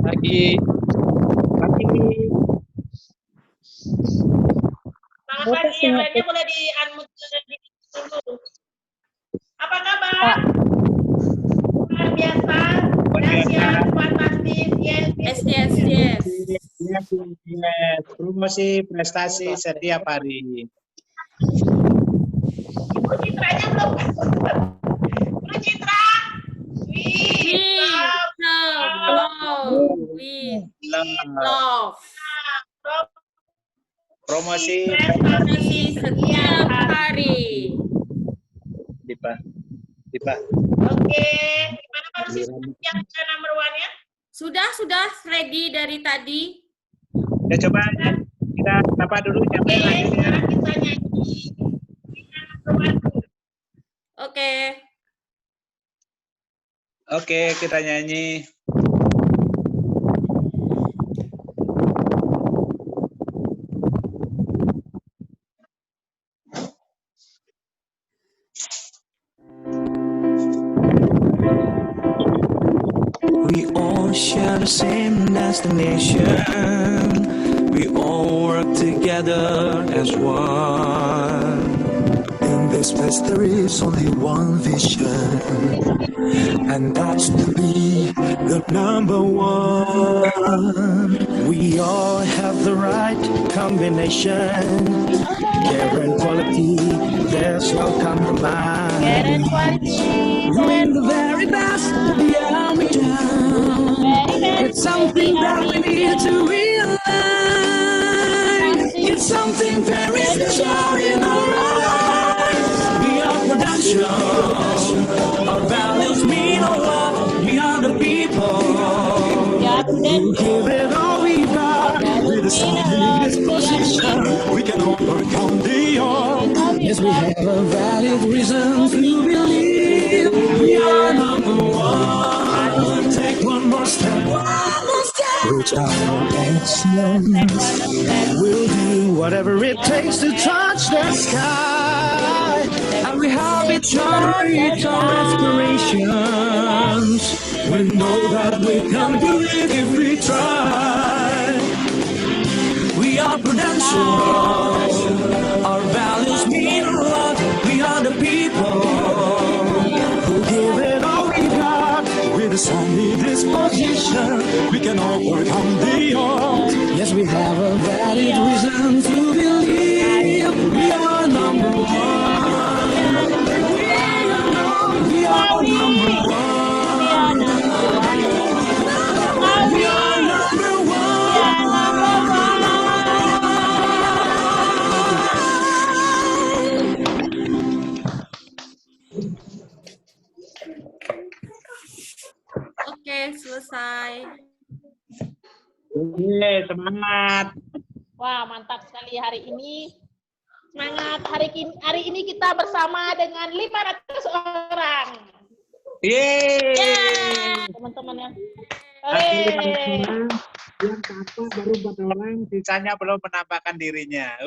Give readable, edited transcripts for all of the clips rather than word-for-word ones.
Pagi. Pagi. Selamat pagi, yang lainnya boleh di-unmute dulu. Apa kabar? Luar biasa, dahsyat, fantastis, yes. Yes. Promosi prestasi setiap hari. Ibu Citranya belum. Ibu Citra. Love. Promosi prestasi setiap hari. Dipa. Oke, gimana kalau sistem yang number one-nya? Sudah ready dari tadi. Ya coba kita sapa dulu yang Oke, lain. sekarang kita nyanyi number one. Oke, kita nyanyi. We all share the same destination. We all work together as one. In this place there is only one vision, and that's to be the number one. We all have the right combination. Care and quality, there's no compromise. Doing the very best, beyond me down. It's something that we need to realize. It's something very special in our lives. We are production. Our values mean a lot. We are the people who give it all we got. With a solid disposition, we can overcome the odds. Yes, we have a valid reason to believe we are number one. Take one more step, reach out for excellence. We'll do whatever it takes to touch the sky. And we have each other, each our aspirations. We know that we can do it if we try. We are Prudential. Our values mean a lot. We are the people who give it all we got. With a sunny disposition, we can overcome the odds. Yes, we have a valid reason to believe we are number one. We are number one. We are number one. Oke, selesai. Oke, semangat. Wah, mantap sekali hari ini. Semangat. Hari ini kita bersama dengan 500 orang. Yeay. Teman-teman ya. Yang satu baru 4 orang, sisanya belum menampakkan dirinya.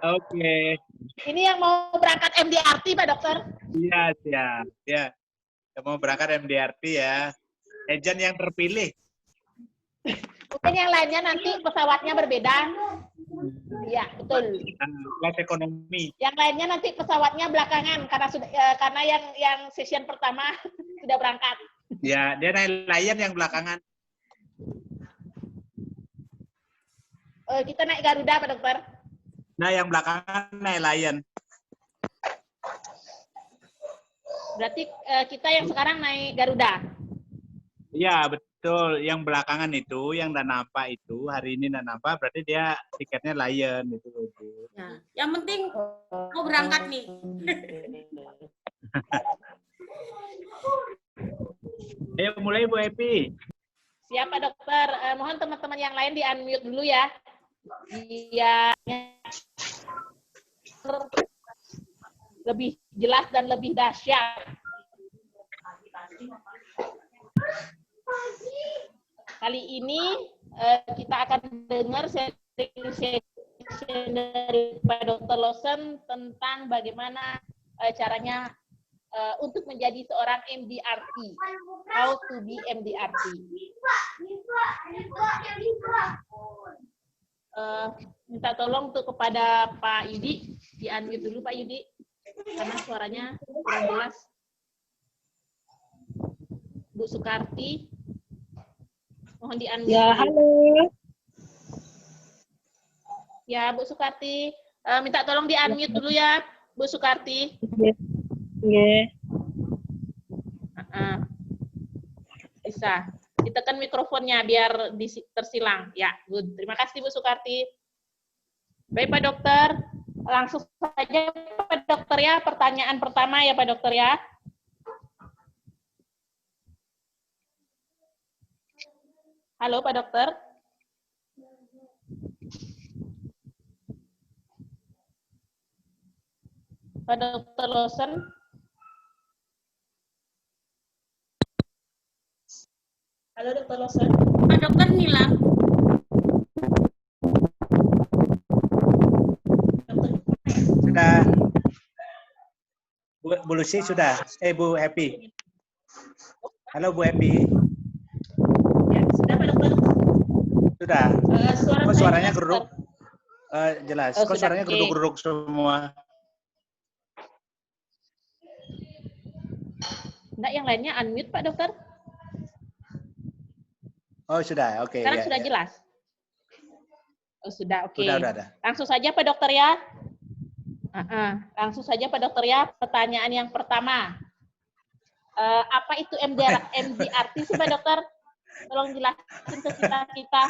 Oke. Ini yang mau berangkat MDRT, Pak Dokter? Iya, siap. Ya. Yang mau berangkat MDRT ya. Agent yang terpilih. Mungkin yang lainnya nanti pesawatnya berbeda. Iya, betul. Kelas ekonomi. Yang lainnya nanti pesawatnya belakangan karena yang session pertama sudah berangkat. Ya, dia naik Lion yang belakangan. Kita naik Garuda, Pak Dokter. Nah, yang belakangan naik Lion. Berarti kita yang sekarang naik Garuda. Iya, betul. Yang belakangan itu, yang Danapa itu, hari ini Danapa, berarti dia tiketnya Lion itu. Ya, yang penting mau berangkat nih. Ayo mulai Bu Epi. Siap Pak Dokter. Mohon teman-teman yang lain di-unmute dulu ya. Biar lebih jelas dan lebih dahsyat. Kali ini kita akan dengar sesi dari Pak Dr. Lawson tentang bagaimana caranya untuk menjadi seorang MDRT. How to be MDRT. Minta tolong untuk kepada Pak Yudi, di-unmute dulu Pak Yudi, karena suaranya kurang jelas. Bu Sukarti, mohon di-unmute. Ya, halo. Ya, Bu Sukarti, minta tolong di-unmute dulu ya, Bu Sukarti. Iya. Bisa. Ditekan mikrofonnya biar tersilang. Ya, good. Terima kasih Bu Sukarti. Baik Pak Dokter, langsung saja Pak Dokter ya, pertanyaan pertama ya Pak Dokter ya. Halo Pak Dokter. Pak Dokter Lawson. Halo Dokter Lawson. Pak Dokter Nila. Sudah. Bu Lucy sudah. Bu Happy. Halo Bu Happy. Ya, sudah Pak Dokter. Sudah. Kok suaranya geruduk? Jelas. Oh, Kok sudah, suaranya oke. geruduk-geruduk semua? Enggak, yang lainnya unmute Pak Dokter. Oh sudah, oke. Sekarang Ya, sudah ya. jelas. Oh sudah, oke. Udah. Langsung saja Pak Dokter ya. Langsung saja Pak Dokter ya. Pertanyaan yang pertama. Apa itu MDRT sih Pak Dokter? Tolong jelasin ke kita.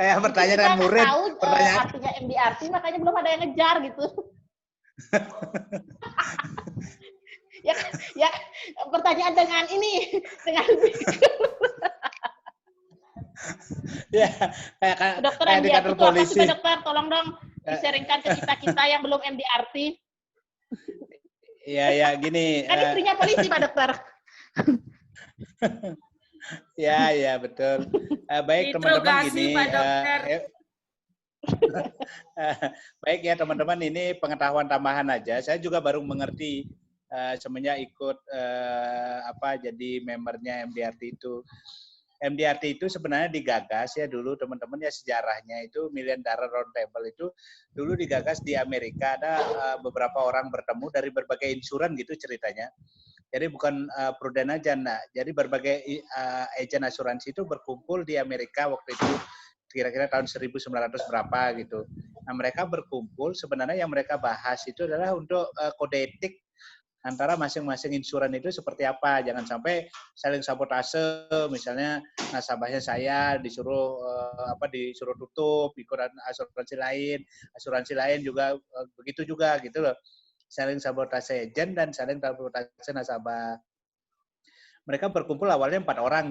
Kayak pertanyaan dengan murid. Tahu Pertanyaan. artinya MDRT, makanya belum ada yang ngejar gitu. ya, pertanyaan dengan ini, dengan Ya, kayak Dokter kayak di MDRT kantor itu apa sih polisi. Pak Dokter? Tolong dong disaringkan ke kita yang belum MDRT. Ya, gini. Kan istrinya polisi Pak Dokter. Ya, betul. Baik teman-teman Interogasi, gini. Pak Dokter. Baik ya teman-teman, ini pengetahuan tambahan aja. Saya juga baru mengerti semenjak ikut jadi membernya MDRT itu. MDRT itu sebenarnya digagas ya dulu teman-teman ya, sejarahnya itu Million Dollar Round Table itu dulu digagas di Amerika. Ada beberapa orang bertemu dari berbagai insuran gitu ceritanya. Jadi bukan Prudent aja, nah. Jadi berbagai agen asuransi itu berkumpul di Amerika waktu itu, kira-kira tahun 1900 berapa gitu. Nah mereka berkumpul, sebenarnya yang mereka bahas itu adalah untuk kode etik antara masing-masing insuran itu seperti apa. Jangan sampai saling sabotase, misalnya nasabahnya saya disuruh disuruh tutup, ikutan asuransi lain juga begitu juga gitu loh. Saling sabotase agent dan saling sabotase nasabah. Mereka berkumpul awalnya 4 orang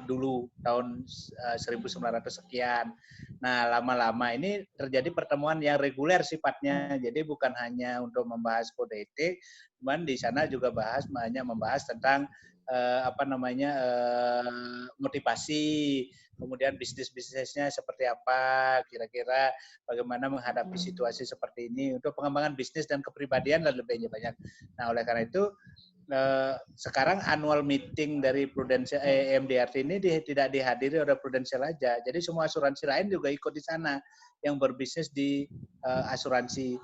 dulu tahun 1900 sekian. Nah, lama-lama ini terjadi pertemuan yang reguler sifatnya. Jadi bukan hanya untuk membahas kode etik, cuman di sana juga banyak membahas tentang motivasi, kemudian bisnisnya seperti apa, kira-kira bagaimana menghadapi situasi seperti ini untuk pengembangan bisnis dan kepribadian dan lebih banyak. Nah, oleh karena itu sekarang annual meeting dari Prudential MDRT ini tidak dihadiri oleh Prudential aja. Jadi semua asuransi lain juga ikut di sana yang berbisnis di asuransi.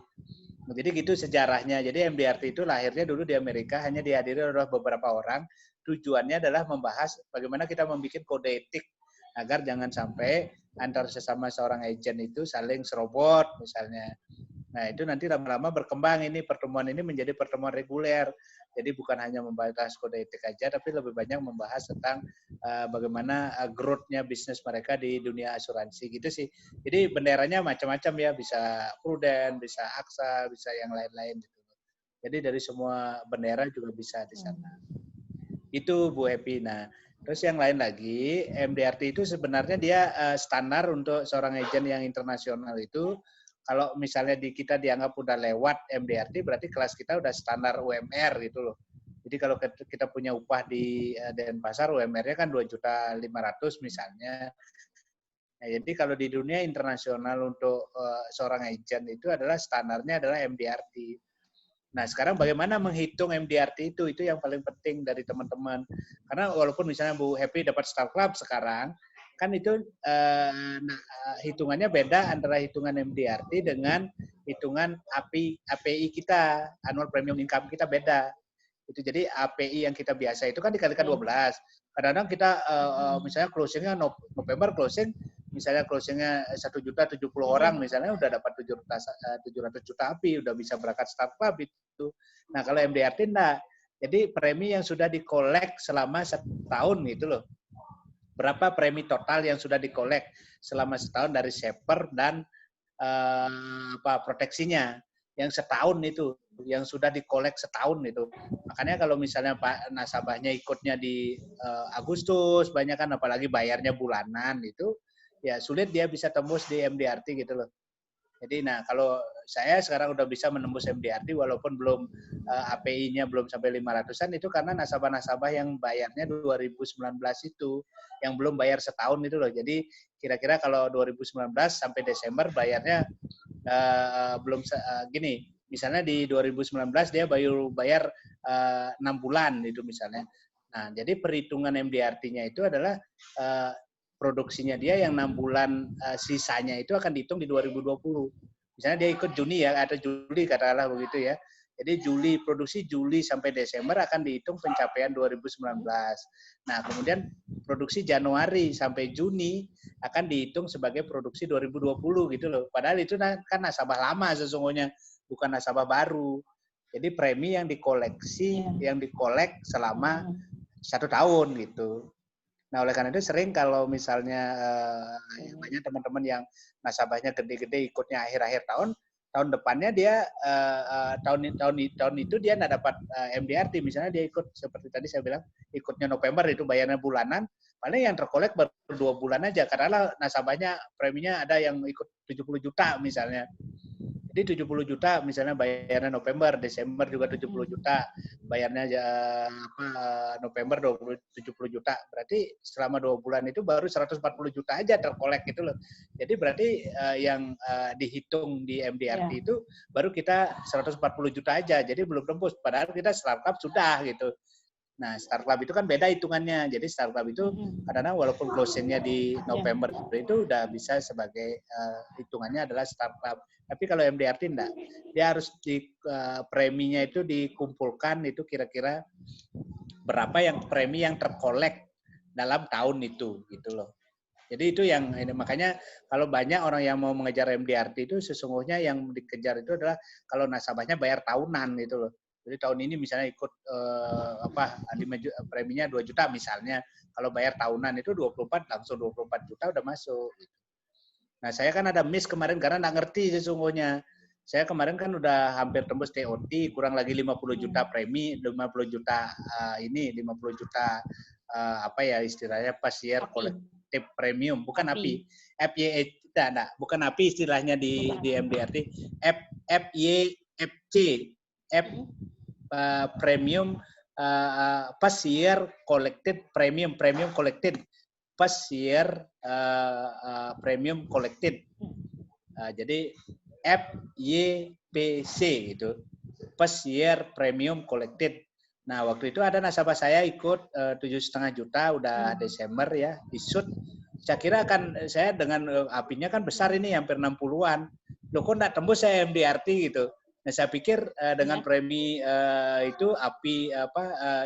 Jadi gitu sejarahnya. Jadi MDRT itu lahirnya dulu di Amerika, hanya dihadiri oleh beberapa orang. Tujuannya adalah membahas bagaimana kita membuat kode etik agar jangan sampai antar sesama seorang agen itu saling serobot misalnya. Nah, itu nanti lama-lama berkembang, ini pertemuan ini menjadi pertemuan reguler. Jadi bukan hanya membahas kode etik aja, tapi lebih banyak membahas tentang bagaimana growth-nya bisnis mereka di dunia asuransi gitu sih. Jadi benderanya macam-macam ya, bisa Prudent, bisa AXA, bisa yang lain-lain gitu. Jadi dari semua bendera juga bisa di sana. Itu Bu Happy. Nah, terus yang lain lagi, MDRT itu sebenarnya dia standar untuk seorang agen yang internasional itu. Kalau misalnya kita dianggap udah lewat MDRT, berarti kelas kita udah standar UMR gitu loh. Jadi kalau kita punya upah di Denpasar, UMR-nya kan 2.500.000 misalnya. Nah, jadi kalau di dunia internasional untuk seorang agent itu adalah standarnya adalah MDRT. Nah, sekarang bagaimana menghitung MDRT itu yang paling penting dari teman-teman. Karena walaupun misalnya Bu Happy dapat Star Club sekarang, kan itu hitungannya beda antara hitungan MDRT dengan hitungan API kita, annual premium income kita beda. Itu jadi API yang kita biasa itu kan dikalikan 12. Kadang-kadang kita misalnya closingnya November closing, misalnya closingnya 1.070.000 orang, misalnya udah dapat 700 juta API, udah bisa berangkat Start Club itu. Nah kalau MDRT enggak. Jadi premi yang sudah dikolek selama setahun gitu loh. Berapa premi total yang sudah dikolek selama setahun dari shaper dan proteksinya yang setahun itu, yang sudah dikolek setahun itu. Makanya kalau misalnya Pak nasabahnya ikutnya di Agustus, banyak kan apalagi bayarnya bulanan itu, ya sulit dia bisa tembus di MDRT gitu loh. Jadi nah kalau saya sekarang udah bisa menembus MDRT walaupun belum API-nya belum sampai 500-an itu karena nasabah-nasabah yang bayarnya 2019 itu yang belum bayar setahun itu loh. Jadi kira-kira kalau 2019 sampai Desember bayarnya belum gini, misalnya di 2019 dia bayar 6 bulan itu misalnya. Nah, jadi perhitungan MDRT-nya itu adalah produksinya dia yang 6 bulan sisanya itu akan dihitung di 2020. Misalnya dia ikut Juni ya, atau Juli katakanlah begitu ya. Jadi produksi Juli sampai Desember akan dihitung pencapaian 2019. Nah, kemudian produksi Januari sampai Juni akan dihitung sebagai produksi 2020 gitu loh. Padahal itu kan nasabah lama sesungguhnya, bukan nasabah baru. Jadi premi yang dikoleksi, yang dikolek selama 1 tahun gitu. Nah, oleh karena itu sering kalau misalnya banyak teman-teman yang nasabahnya gede-gede ikutnya akhir-akhir tahun depannya dia tahun itu dia nggak dapat MDRT. Misalnya dia ikut seperti tadi saya bilang ikutnya November itu bayarnya bulanan, paling yang terkolek baru 2 bulan aja karena nasabahnya preminya ada yang ikut 70 juta misalnya. Jadi 70 juta misalnya bayarnya November, Desember juga 70 juta, bayarnya November 70 juta. Berarti selama 2 bulan itu baru 140 juta aja terkolek gitu loh. Jadi berarti yang dihitung di MDRT itu baru kita 140 juta aja. Jadi belum tembus padahal kita startup sudah gitu. Nah, startup itu kan beda hitungannya. Jadi startup itu kadang-kadang walaupun closingnya di November itu udah bisa sebagai hitungannya adalah startup. Tapi kalau MDRT enggak. Dia harus preminya itu dikumpulkan itu kira-kira berapa yang premi yang terkolek dalam tahun itu gitu loh. Jadi itu yang ini makanya kalau banyak orang yang mau mengejar MDRT itu sesungguhnya yang dikejar itu adalah kalau nasabahnya bayar tahunan gitu loh. Jadi tahun ini misalnya ikut preminya 2 juta misalnya. Kalau bayar tahunan itu 24 langsung 24 juta udah masuk. Nah, saya kan ada miss kemarin karena nggak ngerti sesungguhnya. Saya kemarin kan udah hampir tembus TOT, kurang lagi 50 juta premi, 50 juta 50 juta istilahnya pas year kolektif premium, bukan API. FYE enggak, bukan API istilahnya di MDRT. FYFC. Premium pas year collected premium collected pas year premium collected. Jadi FYPC itu pas year premium collected. Nah, waktu itu ada nasabah saya ikut 7,5 juta udah Desember ya, isut. Saya kira kan saya dengan apinya kan besar ini hampir 60-an. Loh kok enggak tembus saya MDRT gitu. Nah, saya pikir dengan premi itu api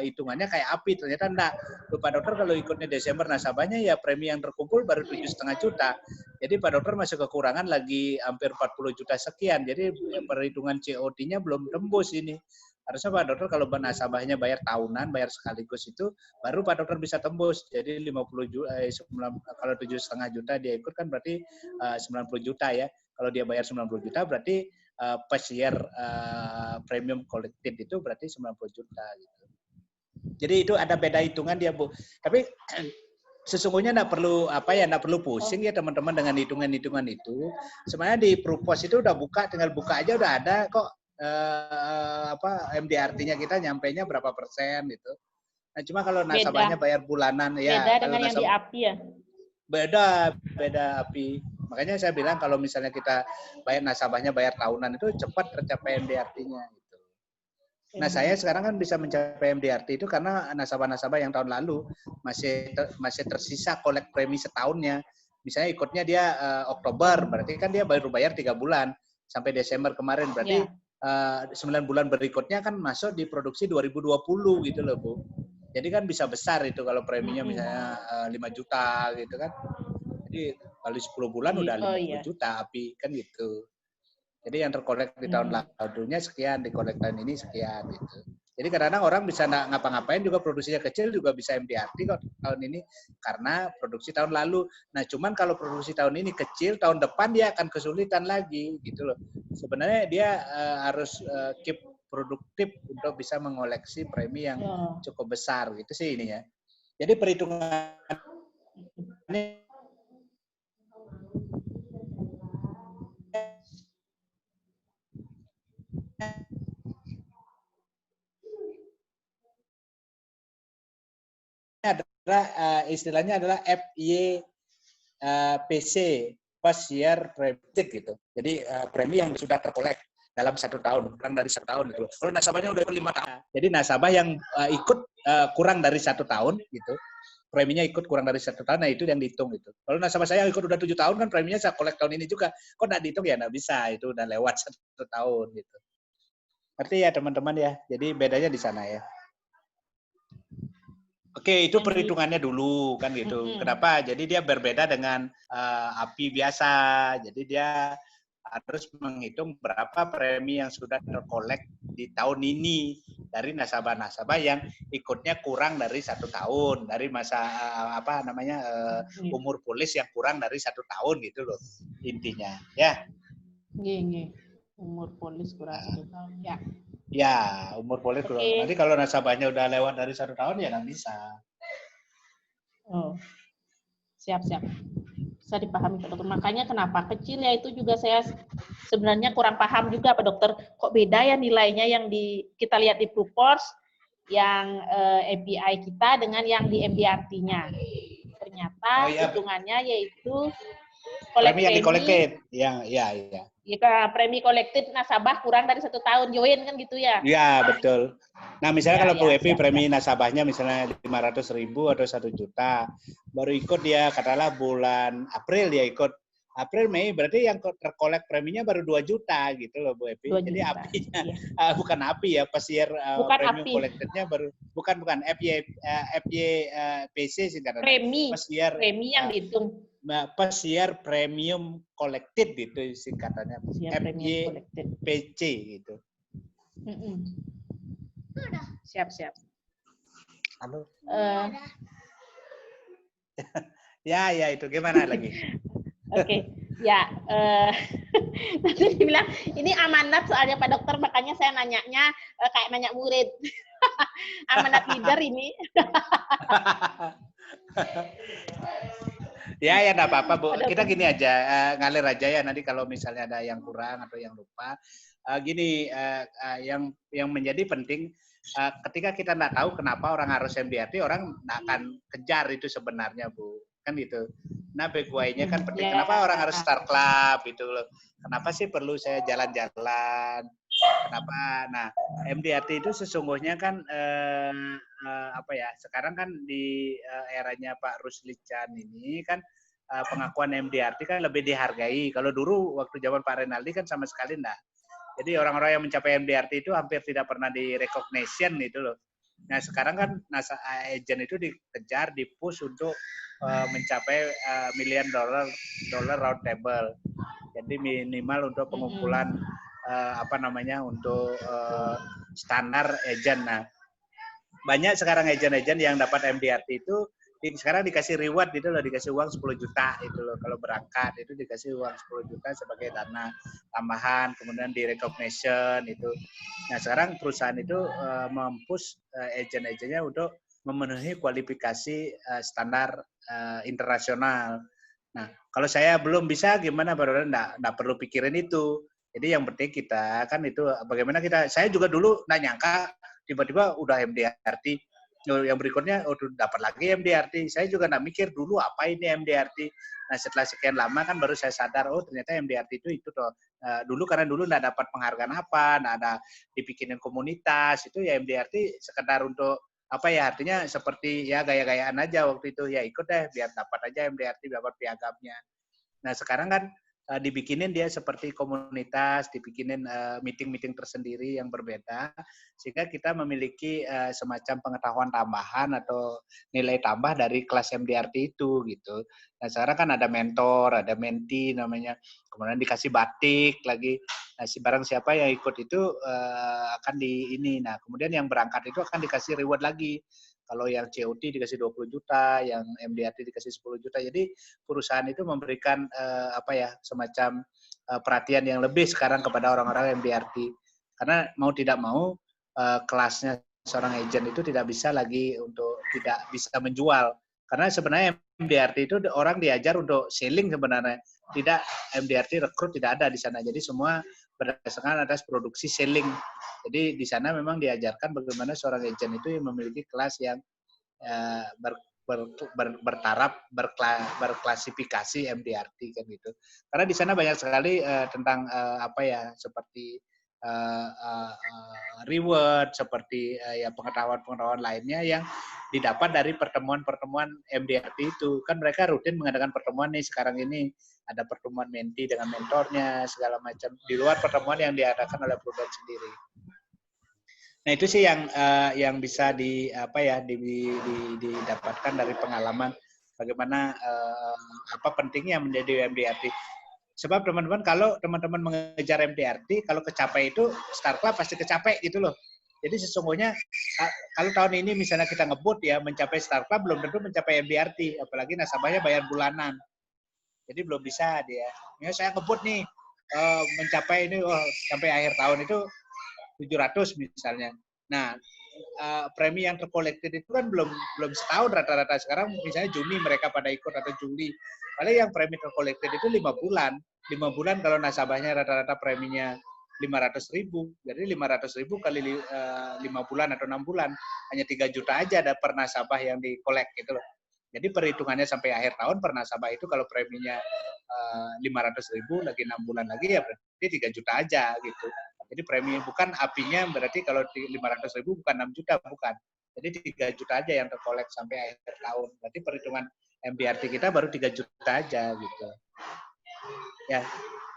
hitungannya kayak api, ternyata enggak. Pak dokter kalau ikutnya Desember nasabahnya ya premi yang terkumpul baru 7,5 juta. Jadi Pak dokter masih kekurangan lagi hampir 40 juta sekian. Jadi perhitungan COD-nya belum tembus ini. Harusnya Pak dokter kalau nasabahnya bayar tahunan, bayar sekaligus itu baru Pak dokter bisa tembus. Jadi 50 juta, kalau 7,5 juta dia ikut kan berarti 90 juta ya. Kalau dia bayar 90 juta berarti per year premium collected itu berarti 90 juta gitu. Jadi itu ada beda hitungan dia, Bu. Tapi sesungguhnya enggak perlu pusing ya teman-teman dengan hitungan-hitungan itu. Sebenarnya di Propos itu udah tinggal buka aja udah ada kok MDRT-nya kita nyampainya berapa persen gitu. Nah, cuma kalau nasabahnya bayar bulanan ya. Beda dengan yang di API ya. Beda API. Makanya saya bilang kalau misalnya kita nasabahnya bayar tahunan itu cepat tercapai MDRT-nya gitu. Nah, saya sekarang kan bisa mencapai MDRT itu karena nasabah-nasabah yang tahun lalu masih tersisa kolek premi setahunnya. Misalnya ikutnya dia Oktober, berarti kan dia baru bayar 3 bulan sampai Desember kemarin. Berarti 9 bulan berikutnya kan masuk di produksi 2020 gitu loh, Bu. Jadi kan bisa besar itu kalau preminya misalnya 5 juta gitu kan. Jadi kali 10 bulan udah 50 juta api kan gitu. Jadi yang terkolek di tahun lalunya sekian, dikolek tahun ini sekian gitu. Jadi kadang-kadang orang bisa nggak ngapa-ngapain juga produksinya kecil juga bisa MDRT kok tahun ini karena produksi tahun lalu. Nah cuman kalau produksi tahun ini kecil, tahun depan dia akan kesulitan lagi gitu loh. Sebenarnya dia harus keep produktif untuk bisa mengoleksi premi yang cukup besar gitu sih ini ya. Jadi perhitungan ini adalah istilahnya adalah FYPC, first year predicted gitu. Jadi premi yang sudah terkolek dalam 1 tahun, kurang dari 1 tahun gitu. Kalau nasabahnya udah 5 tahun, jadi nasabah yang ikut kurang dari 1 tahun gitu, preminya ikut kurang dari 1 tahun, nah itu yang dihitung gitu. Kalau nasabah saya ikut udah 7 tahun kan preminya saya kolek tahun ini juga, kok nggak dihitung ya nggak bisa, itu udah lewat 1 tahun gitu. Ngerti ya teman-teman ya, jadi bedanya di sana ya. Oke, itu perhitungannya dulu kan gitu. Kenapa? Jadi dia berbeda dengan API biasa. Jadi dia harus menghitung berapa premi yang sudah terkolek di tahun ini dari nasabah-nasabah yang ikutnya kurang dari 1 tahun, dari masa umur polis yang kurang dari 1 tahun gitu loh intinya. Ya. Umur polis kurang 1 tahun. Ya. Ya, umur polis kurang. Nanti kalau nasabahnya udah lewat dari 1 tahun ya nggak bisa. Oh, siap. Bisa dipahami Pak Dokter. Makanya kenapa kecil ya itu juga saya sebenarnya kurang paham juga Pak Dokter. Kok beda ya nilainya yang kita lihat di Proofforce yang API kita dengan yang di MDRT-nya. Ternyata hitungannya yaitu premi yang dikolektif. Ya. Jika premi kolektif nasabah kurang dari 1 tahun, join kan gitu ya? Iya, betul. Nah, misalnya kalau Bu Evi premi nasabahnya misalnya 500.000 atau 1 juta, baru ikut dia katakanlah bulan April dia ikut. April, Mei, berarti yang terkolek preminya baru 2 juta gitu loh Bu Evi. Jadi apinya, bukan api ya, pas year premi kolektifnya baru, bukan, FYPC sih katanya. Premi yang dihitung. Per year premium collected gitu singkatannya, FYPC gitu. Siap. Halo. Ya itu gimana lagi? Oke. Ya. Nanti dibilang ini amanat soalnya Pak Dokter, makanya saya nanyanya kayak nanya murid. Amanat leader ini. Ya enggak apa-apa, Bu. Kita gini aja, ngalir aja ya, nanti kalau misalnya ada yang kurang atau yang lupa. Yang menjadi penting ketika kita enggak tahu kenapa orang harus MDRT, orang enggak akan kejar itu sebenarnya, Bu. Kan gitu. Nah, big why-nya kan penting. Kenapa orang harus start club gitu loh. Kenapa sih perlu saya jalan-jalan? Kenapa? Nah, MDRT itu sesungguhnya kan sekarang kan di eranya Pak Rusli Chan ini kan pengakuan MDRT kan lebih dihargai. Kalau dulu waktu zaman Pak Renaldi kan sama sekali enggak. Jadi orang-orang yang mencapai MDRT itu hampir tidak pernah di-recognition gitu loh. Nah, sekarang kan agent itu dikejar, di-push untuk mencapai $1 million round table. Jadi minimal untuk pengumpulan untuk standar agent. Nah, banyak sekarang agent-agent yang dapat MDRT itu sekarang dikasih reward gitu loh, dikasih uang 10 juta itu loh, kalau berangkat itu dikasih uang 10 juta sebagai dana tambahan, kemudian di recognition itu. Nah, sekarang perusahaan itu mempush agent-agentnya untuk memenuhi kualifikasi standar internasional. Nah, kalau saya belum bisa gimana, Baru enggak perlu pikirin itu. Jadi yang penting kita kan itu bagaimana saya juga dulu nggak nyangka tiba-tiba udah MDRT. yang berikutnya dapat lagi MDRT. Saya juga nggak mikir dulu apa ini MDRT. Nah setelah sekian lama kan baru saya sadar, oh ternyata MDRT itu toh. Dulu karena dulu nggak dapat penghargaan apa, nggak ada dibikinin komunitas, itu ya MDRT sekedar untuk apa ya, artinya seperti ya gaya-gayaan aja waktu itu, ya ikut deh biar dapat aja MDRT, dapat piagamnya. Nah sekarang kan dibikinin dia seperti komunitas, dibikinin meeting-meeting tersendiri yang berbeda, sehingga kita memiliki semacam pengetahuan tambahan atau nilai tambah dari kelas MDRT itu gitu. Nah sekarang kan ada mentor, ada mentee namanya, kemudian dikasih batik lagi. Nah barang siapa yang ikut itu akan di ini. Nah kemudian yang berangkat itu akan dikasih reward lagi. Kalau yang COT dikasih 20 juta, yang MDRT dikasih 10 juta. Jadi perusahaan itu memberikan apa ya, semacam perhatian yang lebih sekarang kepada orang-orang MDRT. Karena mau tidak mau kelasnya seorang agent itu tidak bisa lagi untuk tidak bisa menjual. Karena sebenarnya MDRT itu orang diajar untuk selling sebenarnya. Tidak, MDRT rekrut tidak ada di sana. Jadi semua berdasarkan atas produksi selling. Jadi di sana memang diajarkan bagaimana seorang agent itu yang memiliki kelas yang bertaraf, berklasifikasi MDRT kan gitu. Karena di sana banyak sekali tentang apa ya, seperti reward, seperti ya pengetahuan-pengetahuan lainnya yang didapat dari pertemuan-pertemuan MDRT itu. Kan mereka rutin mengadakan pertemuan nih sekarang ini. Ada pertemuan mentee dengan mentornya, segala macam. Di luar pertemuan yang diadakan oleh perusahaan sendiri. Nah itu sih yang bisa didapatkan dari pengalaman bagaimana apa pentingnya menjadi MDRT. Sebab teman-teman kalau teman-teman mengejar MDRT, kalau kecapai itu Star Club pasti kecapai gitu loh. Jadi sesungguhnya kalau tahun ini misalnya kita ngebut ya mencapai Star Club belum tentu mencapai MDRT, apalagi nasabahnya bayar bulanan. Jadi belum bisa dia. Ya saya ngebut nih mencapai ini sampai akhir tahun itu 700 misalnya. Nah, premi yang terkolektif itu kan belum setahun rata-rata. Sekarang misalnya Juni mereka pada ikut atau Juli. Paling yang premi terkolektif itu 5 bulan. 5 bulan kalau nasabahnya rata-rata preminya 500.000. Jadi 500.000 kali 5 bulan atau 6 bulan. Hanya 3 juta aja ada per nasabah yang dikolek gitu loh. Jadi perhitungannya sampai akhir tahun per nasabah itu kalau preminya 500.000 lagi 6 bulan lagi ya berarti 3 juta aja gitu. Jadi premi bukan apinya berarti kalau 500.000 bukan 6 juta, bukan. Jadi 3 juta aja yang terkolek sampai akhir tahun. Berarti perhitungan MDRT kita baru 3 juta aja gitu. Ya.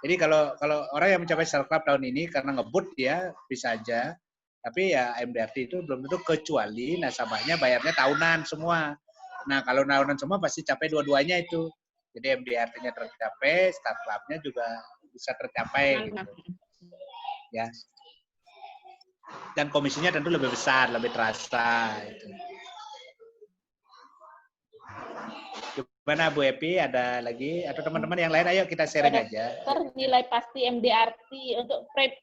Jadi kalau orang yang mencapai Star Club tahun ini karena ngebut ya bisa aja. Tapi ya MDRT itu belum tentu kecuali nasabahnya bayarnya tahunan semua. Nah, kalau tahunan semua pasti capai dua-duanya itu. Jadi MDRT-nya tercapai, Star Club-nya juga bisa tercapai gitu. Ya. Dan komisinya tentu lebih besar, lebih terasa. Gitu. Gimana Bu Epi? Ada lagi? Atau teman-teman yang lain? Ayo kita sharing aja. Nilai pasti MDRT untuk prep.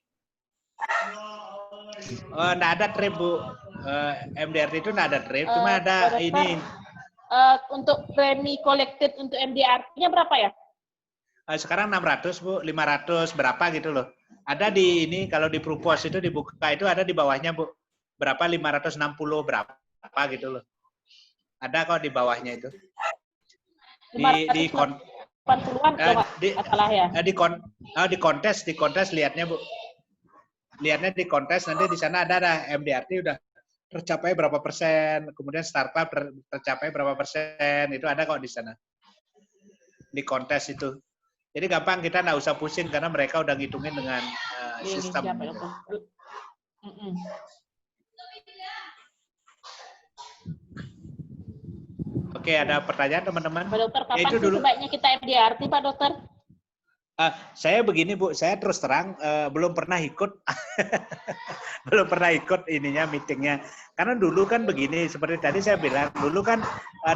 Oh, enggak ada trip Bu. MDRT itu enggak ada trip, cuma ada ini. Untuk premi collected untuk MDRT-nya berapa ya? Sekarang 600 Bu, 500 berapa gitu loh. Ada di ini kalau di Propos itu dibuka itu ada di bawahnya Bu. Berapa 560 berapa gitu loh. Ada kok di bawahnya itu. Di 80-an kalau nggak salah ya. Di kontes lihatnya Bu. Lihatnya di kontes nanti di sana ada MDRT udah tercapai berapa persen, kemudian Star Club tercapai berapa persen, itu ada kok di sana. Di kontes itu. Jadi gampang, kita nggak usah pusing karena mereka udah ngitungin dengan sistem. Oke, ada pertanyaan teman-teman? Pak Dokter, kapan sih sebaiknya kita MDRT, Pak Dokter? Saya begini Bu, saya terus terang belum pernah ikut, ininya meetingnya. Karena dulu kan begini, seperti tadi saya bilang, dulu kan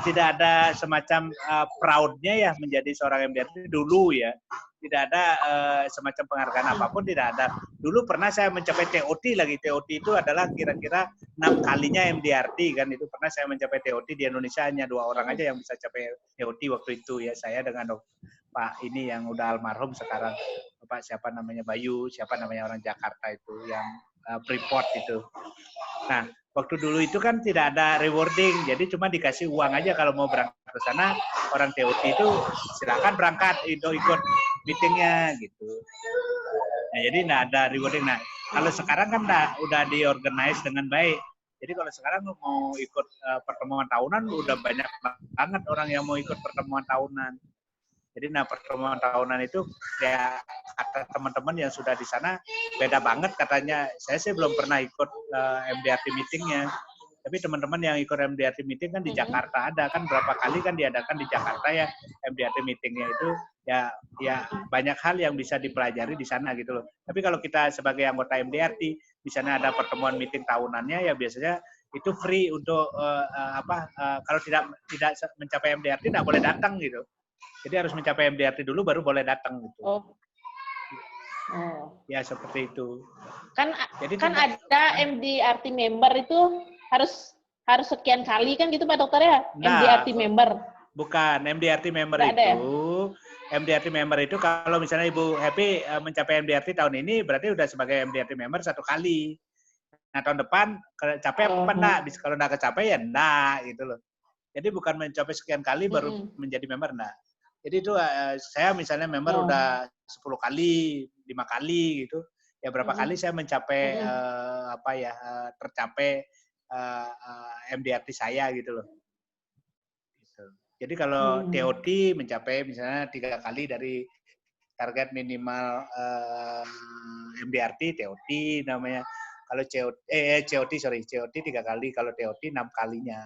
tidak ada semacam proud-nya ya menjadi seorang MDRT dulu ya. Tidak ada semacam penghargaan apapun, tidak ada. Dulu pernah saya mencapai TOT lagi. TOT itu adalah kira-kira 6 kalinya MDRT kan. Itu pernah saya mencapai TOT di Indonesia, hanya 2 orang aja yang bisa capai TOT waktu itu ya. Saya dengan Pak ini yang udah almarhum sekarang, Pak siapa namanya Bayu, siapa namanya orang Jakarta itu yang Freeport itu. Nah, waktu dulu itu kan tidak ada rewarding, jadi cuma dikasih uang aja kalau mau berangkat ke sana, orang TOT itu silakan berangkat, ikut meetingnya gitu. Nah, jadi nggak ada rewarding. Nah, kalau sekarang kan udah diorganize dengan baik. Jadi kalau sekarang mau ikut pertemuan tahunan, udah banyak banget orang yang mau ikut pertemuan tahunan. Jadi pertemuan tahunan itu ya kata teman-teman yang sudah di sana beda banget katanya. Saya sih belum pernah ikut MDRT meetingnya. Tapi teman-teman yang ikut MDRT meeting kan di Jakarta ada kan berapa kali kan diadakan di Jakarta ya MDRT meetingnya itu ya banyak hal yang bisa dipelajari di sana gitu loh. Tapi kalau kita sebagai anggota MDRT di sana ada pertemuan meeting tahunannya ya biasanya itu free untuk kalau tidak mencapai MDRT tidak boleh datang gitu. Jadi harus mencapai MDRT dulu baru boleh datang gitu. Oh. Ya seperti itu. Jadi kan ada MDRT member itu harus sekian kali kan gitu Pak Dokter ya? MDRT member. Bukan, MDRT member Nggak ada itu. Ya? MDRT member itu kalau misalnya Ibu Happy mencapai MDRT tahun ini berarti udah sebagai MDRT member 1 kali. Nah tahun depan capek apa enggak? Kalau enggak kecapai ya enggak gitu loh. Jadi bukan mencapai sekian kali baru menjadi member enggak. Jadi itu saya misalnya member udah 10 kali, 5 kali gitu. Ya berapa kali saya mencapai tercapai MDRT saya gitu loh. Gitu. Jadi kalau TOT mencapai misalnya 3 kali dari target minimal MDRT, TOT namanya. Kalau COT 3 kali, kalau TOT 6 kalinya.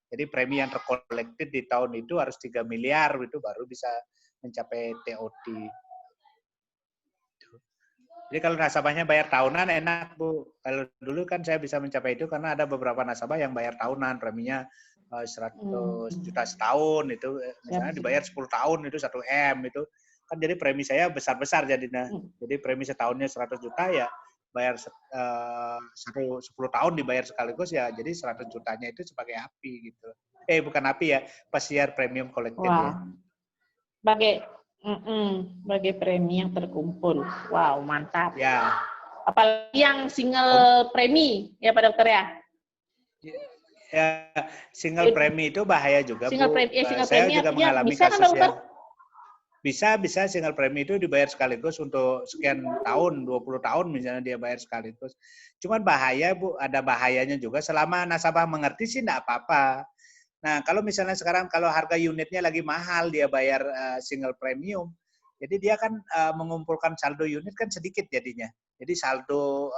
Jadi premi yang terkolektif di tahun itu harus 3 miliar itu baru bisa mencapai TOT. Jadi kalau nasabahnya bayar tahunan enak Bu. Kalau dulu kan saya bisa mencapai itu karena ada beberapa nasabah yang bayar tahunan, preminya 100 juta setahun itu misalnya dibayar 10 tahun itu 1 M itu kan jadi premi saya besar-besar jadinya. Jadi premi setahunnya 100 juta ya bayar 10 tahun dibayar sekaligus ya jadi 100 jutanya itu sebagai API gitu. Bukan API ya, pasiar premium kolektif ya. Sebagai premi yang terkumpul. Wow, mantap. Ya. Apalagi yang single premi ya Pak Dokter ya? Ya, single premi itu bahaya juga single Bu. Single saya premi juga mengalami bisa kasus kan, bisa single premi itu dibayar sekaligus untuk sekian tahun, 20 tahun misalnya dia bayar sekaligus. Cuman bahaya Bu, ada bahayanya juga selama nasabah mengerti sih enggak apa-apa. Nah, kalau misalnya sekarang kalau harga unitnya lagi mahal dia bayar single premium. Jadi dia kan mengumpulkan saldo unit kan sedikit jadinya. Jadi saldo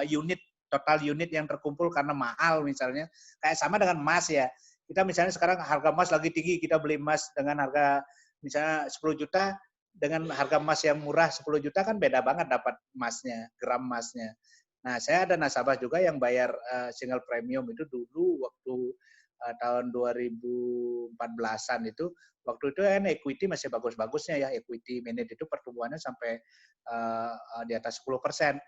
unit total unit yang terkumpul karena mahal misalnya kayak sama dengan emas ya. Kita misalnya sekarang harga emas lagi tinggi, kita beli emas dengan harga misalnya 10 juta, dengan harga emas yang murah 10 juta kan beda banget dapat emasnya, gram emasnya. Nah, saya ada nasabah juga yang bayar single premium itu dulu waktu tahun 2014-an itu, waktu itu kan equity masih bagus-bagusnya ya, equity minute itu pertumbuhannya sampai di atas 10%.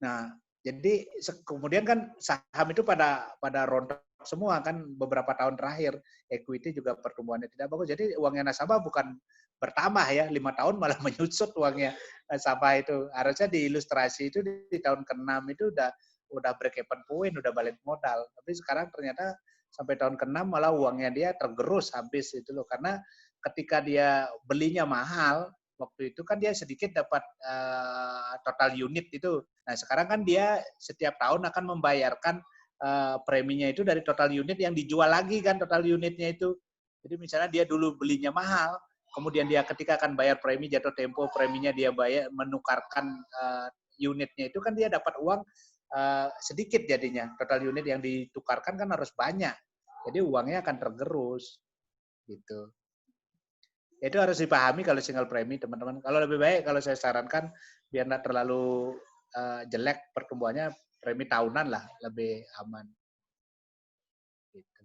Nah, jadi kemudian kan saham itu pada rontok semua kan beberapa tahun terakhir equity juga pertumbuhannya tidak bagus. Jadi uangnya nasabah bukan bertambah ya, 5 tahun malah menyusut uangnya nasabah itu. Harusnya di ilustrasi itu di tahun ke-6 itu udah break even point, udah balik modal. Tapi sekarang ternyata sampai tahun ke-6 malah uangnya dia tergerus habis itu loh. Karena ketika dia belinya mahal, waktu itu kan dia sedikit dapat total unit itu. Nah sekarang kan dia setiap tahun akan membayarkan preminya itu dari total unit yang dijual lagi kan total unitnya itu. Jadi misalnya dia dulu belinya mahal, kemudian dia ketika akan bayar premi jatuh tempo preminya dia bayar menukarkan unitnya itu kan dia dapat uang sedikit jadinya. Total unit yang ditukarkan kan harus banyak. Jadi uangnya akan tergerus gitu. Itu harus dipahami kalau single premi teman-teman. Kalau lebih baik kalau saya sarankan biar nggak terlalu jelek pertumbuhannya premi tahunan lah lebih aman. Gitu.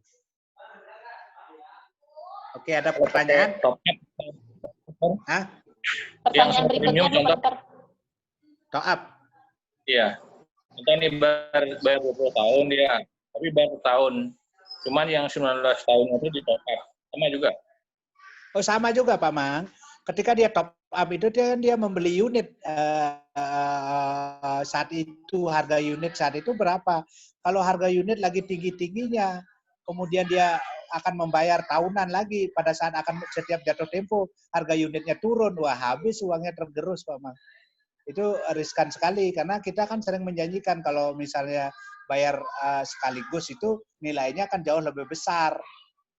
Oke, ada pertanyaan? Hah? Pertanyaan berikutnya Dokter. Top up. Iya. Contoh ini bayar 20 tahun dia, tapi baru tahun. Cuman yang 19 tahun itu di top up. Sama juga. Oh, sama juga Pak Mang. Ketika dia top up itu dia membeli unit saat itu, harga unit saat itu berapa. Kalau harga unit lagi tinggi-tingginya, kemudian dia akan membayar tahunan lagi pada saat akan setiap jatuh tempo, harga unitnya turun, wah habis uangnya tergerus Pak Mang. Itu riskan sekali karena kita kan sering menjanjikan kalau misalnya bayar sekaligus itu nilainya akan jauh lebih besar.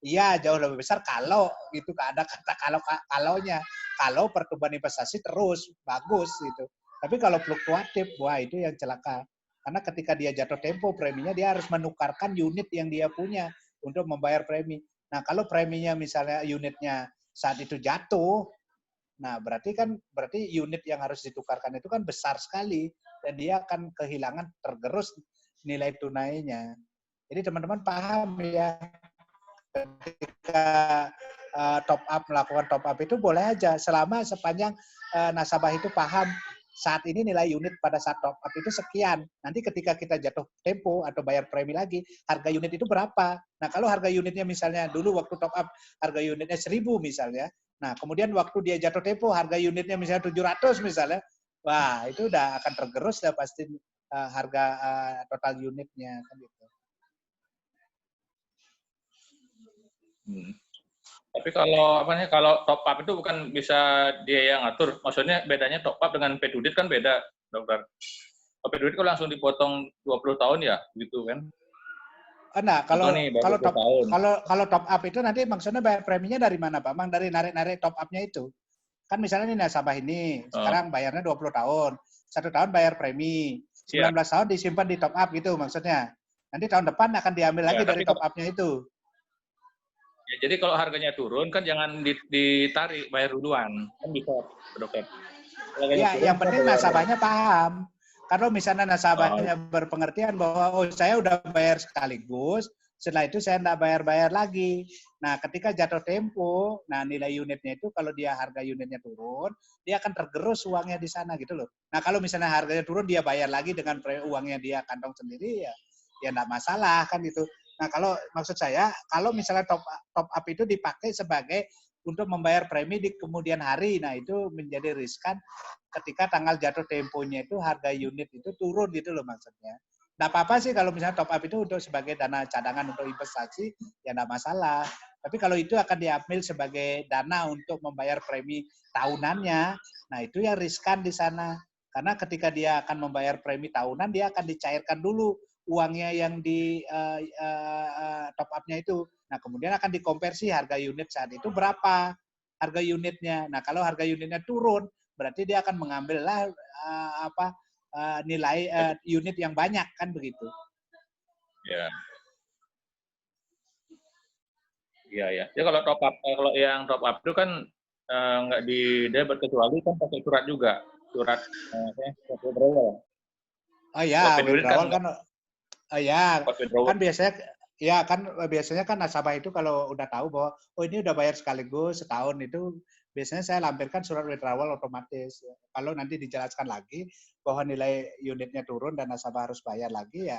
Iya, jauh lebih besar kalau itu ada kata kalau-nya. Kalau pertumbuhan investasi terus bagus gitu. Tapi kalau fluktuatif, wah itu yang celaka. Karena ketika dia jatuh tempo preminya dia harus menukarkan unit yang dia punya untuk membayar premi. Nah, kalau preminya misalnya unitnya saat itu jatuh, nah berarti unit yang harus ditukarkan itu kan besar sekali dan dia akan kehilangan tergerus nilai tunainya. Jadi teman-teman paham ya. Ketika melakukan top up itu boleh aja selama sepanjang nasabah itu paham saat ini nilai unit pada saat top up itu sekian. Nanti ketika kita jatuh tempo atau bayar premi lagi, harga unit itu berapa? Nah, kalau harga unitnya misalnya dulu waktu top up harga unitnya 1.000 misalnya. Nah, kemudian waktu dia jatuh tempo harga unitnya misalnya 700 misalnya. Wah, itu udah akan tergerus ya pasti harga total unitnya kan gitu. Tapi kalau kalau top up itu bukan bisa dia yang atur. Maksudnya bedanya top up dengan pedudit kan beda, dokter. Kalau pedudit kan langsung dipotong 20 tahun ya, gitu kan? Nah, kalau top up itu nanti maksudnya bayar preminya dari mana Pak? Mang dari narik top up-nya itu. Kan misalnya nih nasabah ini sekarang bayarnya 20 tahun. 1 tahun bayar premi. 19 tahun disimpan di top up gitu maksudnya. Nanti tahun depan akan diambil lagi dari top up-nya itu. Ya, jadi kalau harganya turun kan jangan ditarik, bayar duluan. Kan bisa, dokter. Ya, yang penting nasabahnya paham. Kalau misalnya nasabahnya berpengertian bahwa saya udah bayar sekaligus, setelah itu saya enggak bayar-bayar lagi. Nah, ketika jatuh tempo, nah nilai unitnya itu kalau dia harga unitnya turun, dia akan tergerus uangnya di sana gitu loh. Nah, kalau misalnya harganya turun dia bayar lagi dengan uangnya dia kantong sendiri ya enggak masalah kan gitu. Nah, kalau maksud saya, kalau misalnya top up itu dipakai sebagai untuk membayar premi di kemudian hari, nah itu menjadi riskan ketika tanggal jatuh temponya itu harga unit itu turun gitu loh maksudnya. Nggak apa-apa sih kalau misalnya top up itu untuk sebagai dana cadangan untuk investasi, ya nggak masalah. Tapi kalau itu akan diambil sebagai dana untuk membayar premi tahunannya, nah itu yang riskan di sana. Karena ketika dia akan membayar premi tahunan, dia akan dicairkan dulu uangnya yang di top up-nya itu. Nah, kemudian akan dikonversi harga unit saat itu berapa harga unitnya. Nah, kalau harga unitnya turun, berarti dia akan mengambillah nilai unit yang banyak kan begitu. Ya. Iya ya. Ya kalau top up kalau yang top up itu kan nggak di debit kecuali kan pakai surat juga, surat withdrawal. Oh ya, withdrawal kan ya kan biasanya kan nasabah itu kalau udah tahu bahwa oh ini udah bayar sekaligus setahun itu biasanya saya lampirkan surat withdrawal otomatis. Kalau nanti dijelaskan lagi bahwa nilai unitnya turun dan nasabah harus bayar lagi ya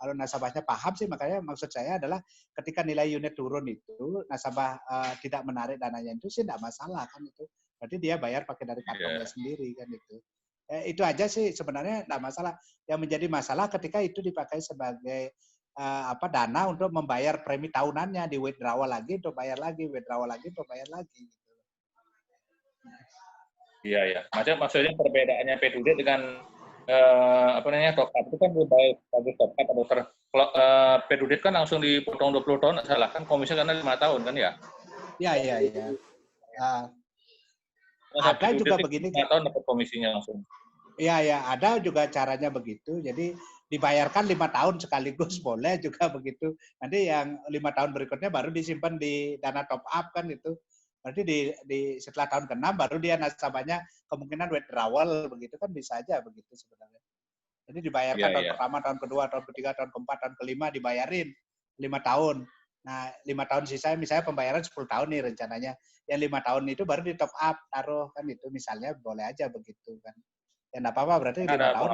kalau nasabahnya paham sih makanya maksud saya adalah ketika nilai unit turun itu nasabah tidak menarik dananya itu sih tidak masalah kan itu. Berarti dia bayar pakai dari kantongnya sendiri kan itu. Itu aja sih sebenarnya tidak masalah. Yang menjadi masalah ketika itu dipakai sebagai dana untuk membayar premi tahunannya, di withdrawal lagi untuk bayar lagi, withdrawal lagi untuk bayar lagi. Gitu. Iya ya. Maksudnya perbedaannya pedudit dengan top up itu kan lebih baik bagi top up dokter. Kalau pedudit kan langsung dipotong 20 tahun, salah kan komisinya karena 5 tahun kan ya? Iya. Ada juga begini. 5 tahun dapat komisinya langsung. Iya, ada juga caranya begitu. Jadi dibayarkan 5 tahun sekaligus boleh juga begitu. Nanti yang 5 tahun berikutnya baru disimpan di dana top up kan itu. Berarti setelah tahun ke-6 baru dia nasabahnya kemungkinan withdrawal begitu kan bisa aja begitu sebenarnya. Jadi dibayarkan tahun pertama, tahun kedua, tahun ketiga, tahun keempat, tahun kelima dibayarin 5 tahun. Nah, 5 tahun sisanya misalnya pembayaran 10 tahun nih rencananya. Yang 5 tahun itu baru di top up taruh kan itu misalnya boleh aja begitu kan. Ya enggak apa-apa berarti 5 tahun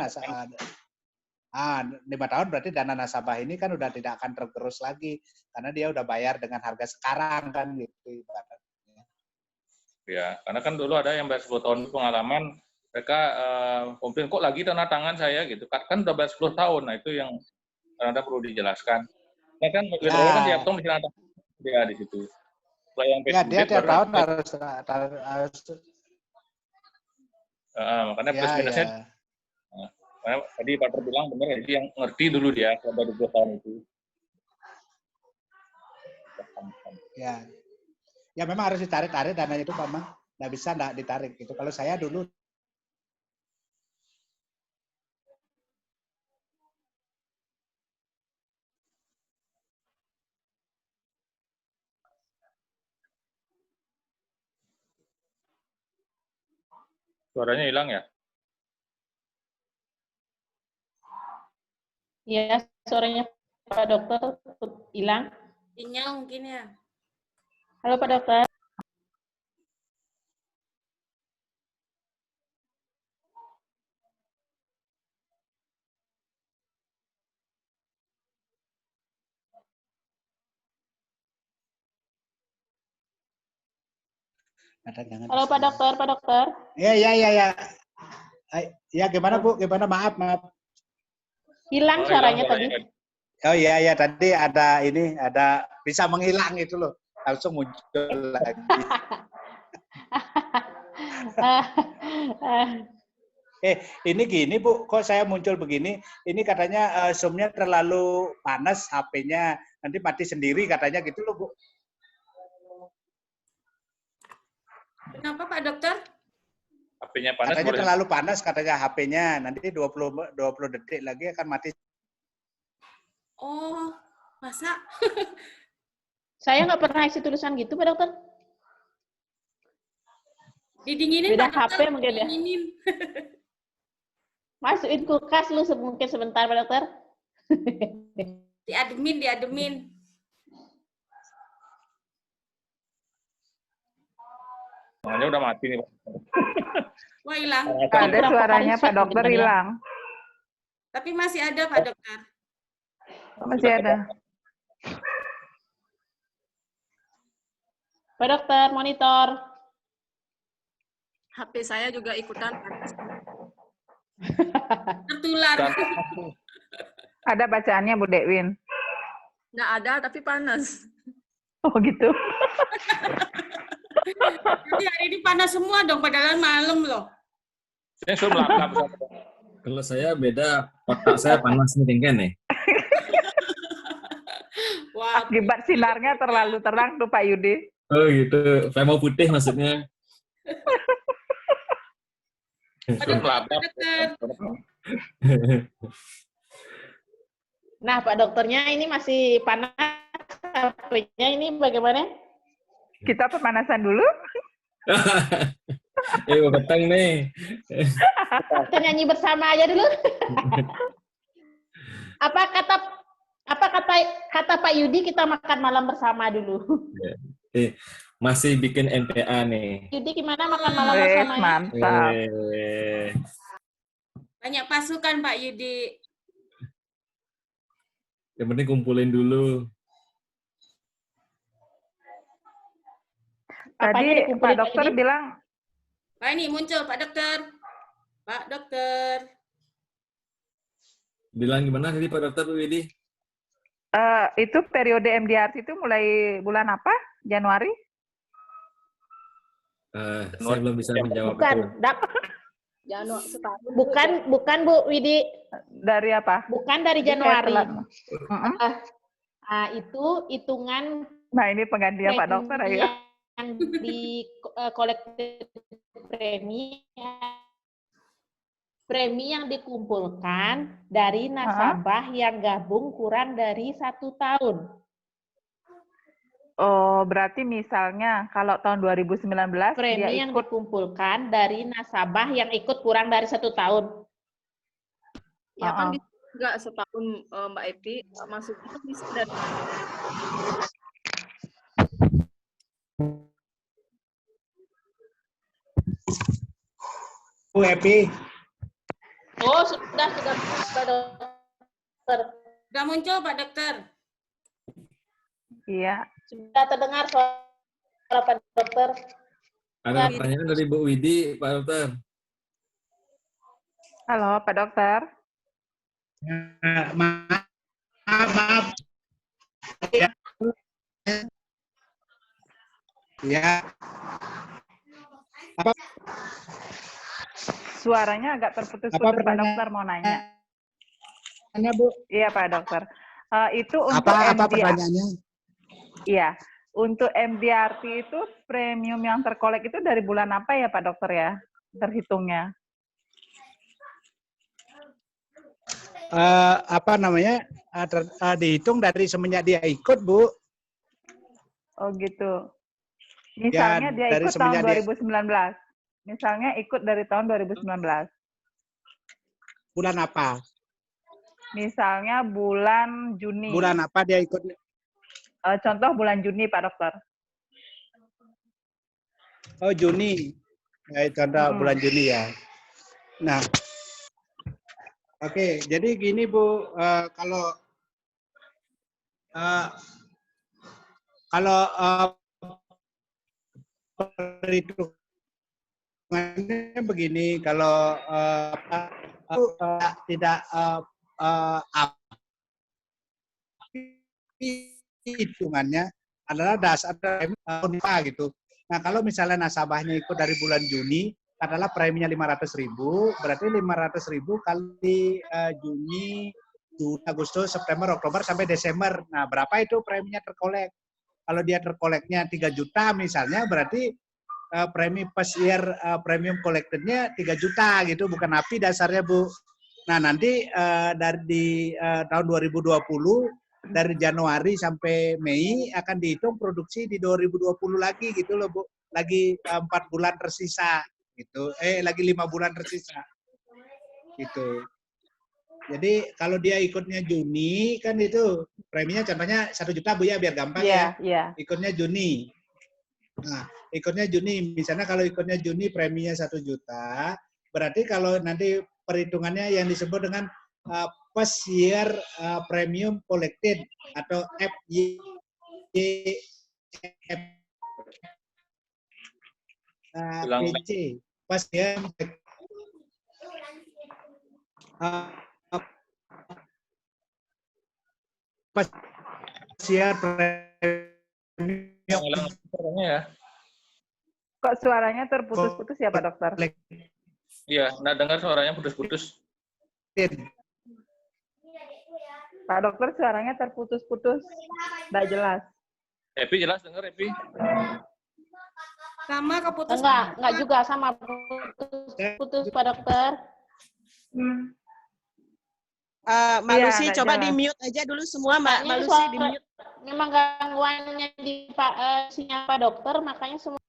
5 tahun berarti dana nasabah ini kan udah tidak akan tergerus lagi karena dia udah bayar dengan harga sekarang kan gitu ibaratnya. Ya, karena kan dulu ada yang bayar 10 tahun pengalaman, mereka komplain kok lagi tanda tangan saya gitu. Kan udah bayar 10 tahun. Nah, itu yang Anda perlu dijelaskan. Nah, kan withdrawal kan tiap tahun mesti ada dia di situ. Kalau yang Ya, dia tiap baru tahun nanti. harus Makanya plus ya, minusnya, ya. karena tadi Pak Dokter bilang benar, jadi yang ngerti dulu dia kalau baru 2 tahun itu. Ya. Ya memang harus ditarik-tarik dana itu Pak Mang. Nggak bisa nggak ditarik gitu. Kalau saya dulu Suaranya hilang ya? Ya, suaranya Pak Dokter hilang. Sinyal mungkin ya. Halo Pak Dokter. Halo Pak Dokter, Pak Dokter. Ya. Ya gimana Bu? Gimana? Maaf. Hilang suaranya tadi. Oh iya tadi ada bisa menghilang itu loh. Langsung muncul lagi. Ini gini Bu, kok saya muncul begini? Ini katanya Zoom-nya terlalu panas HP-nya, nanti mati sendiri katanya gitu loh Bu. Kenapa Pak Dokter? HP-nya panas. Katanya terlalu panas katanya HP-nya, nanti 20 detik lagi akan mati. Oh, masa? Saya nggak pernah isi tulisan gitu Pak Dokter. Didinginin Beda Pak Dokter. HP mungkin ya. Didinginin. Masukin kulkas lu mungkin sebentar Pak Dokter. Diademin. Namanya udah mati nih Pak. Wah, hilang. Ada suaranya Pak Dokter hilang. Tapi masih ada Pak Dokter. Masih ada. Pak Dokter, monitor. HP saya juga ikutan panas. Tertular. Ada bacaannya Bu Dekwin? Nggak ada, tapi panas. Oh gitu. Jadi hari ini panas semua dong, padahal malam loh. Saya suruh melap-lap. Kalau saya beda, otak saya panas nih nih. Wah, Akibat sinarnya terlalu terang tuh Pak Yudi. Oh gitu, saya mau putih maksudnya. Suruh melap-lap. Nah, Pak Dokternya ini masih panas HP-nya ini bagaimana? Kita pemanasan dulu. Mau petang nih. Kita nyanyi bersama aja dulu. Apa kata Pak Yudi kita makan malam bersama dulu. Masih bikin NPA nih. Yudi gimana makan malam Wes, bersama? mantap. banyak pasukan Pak Yudi. Yang penting kumpulin dulu. Tadi Pak Dokter bilang. Pak ini muncul Pak Dokter. Pak Dokter. Bilang gimana tadi Pak Dokter Widi? Itu periode MDRT itu mulai bulan apa? Januari? Saya belum bisa menjawab Bukan, itu. bukan Bu Widi. Dari apa? Bukan dari Januari. itu hitungan Nah, ini penggantian Pak Dokter ya. yang di kolektif premi yang dikumpulkan dari nasabah yang gabung kurang dari 1 tahun. Oh, berarti misalnya kalau tahun 2019 Premi dia yang ikut dikumpulkan dari nasabah yang ikut kurang dari 1 tahun. Ya kan nggak setahun Mbak Epi, maksudnya bisa dari Bu Epi. Oh, sudah Pak Dokter. Sudah muncul Pak Dokter. Iya. Sudah terdengar suara Pak Dokter. Ada pertanyaan dari Bu Widi, Pak Dokter. Halo, Pak Dokter. Maaf. Ya. Ya. Apa? Suaranya agak terputus-putus, Pak Dokter, mau nanya. Bu? Iya, Pak Dokter. Itu untuk Apa MDRT. pertanyaannya? Iya, untuk MDRT itu premium yang terkolek itu dari bulan apa ya, Pak Dokter ya? Terhitungnya. Apa namanya? Dihitung dari semenjak dia ikut, Bu. Oh gitu. Misalnya Ya, dia dari ikut tahun semenjak 2019. Misalnya ikut dari tahun 2019. Bulan apa? Misalnya bulan Juni. Bulan apa dia ikut? Contoh bulan Juni, Pak Dokter. Oh, Juni. Ya, contoh bulan Juni ya. Nah, oke. Jadi gini, Bu. Kalau perhitungannya begini, kalau tidak hitungannya adalah dasar gitu. Nah, kalau misalnya nasabahnya ikut dari bulan Juni adalah preminya 500.000, berarti 500.000 kali Juni, Juli, Agustus, September, Oktober sampai Desember. Nah, berapa itu preminya terkolek? Kalau dia terkoleknya 3 juta misalnya, berarti premi first year premium collected-nya 3 juta gitu, bukan API dasarnya, Bu. Nah, nanti dari tahun 2020, dari Januari sampai Mei akan dihitung produksi di 2020 lagi gitu loh, Bu. Lagi 4 bulan tersisa gitu. Lagi 5 bulan tersisa. Gitu. Jadi kalau dia ikutnya Juni kan itu preminya contohnya 1 juta, Bu ya, biar gampang ya. Ikutnya Juni. Nah, ikutnya Juni. Misalnya kalau ikutnya Juni preminya 1 juta, berarti kalau nanti perhitungannya yang disebut dengan first year premium collected atau FYPC, first year premium ya. Kok suaranya terputus-putus ya, Pak Dokter? Iya, nah dengar suaranya putus-putus. Pak Dokter, suaranya terputus-putus. Nggak jelas. Epi jelas dengar, Epi? Sama keputus. Enggak juga sama putus Pak Dokter. Mbak Lucy, coba di-mute aja dulu semua, Mbak Lucy, di-mute. Memang gangguannya di sinyal Pak Dokter, makanya semua.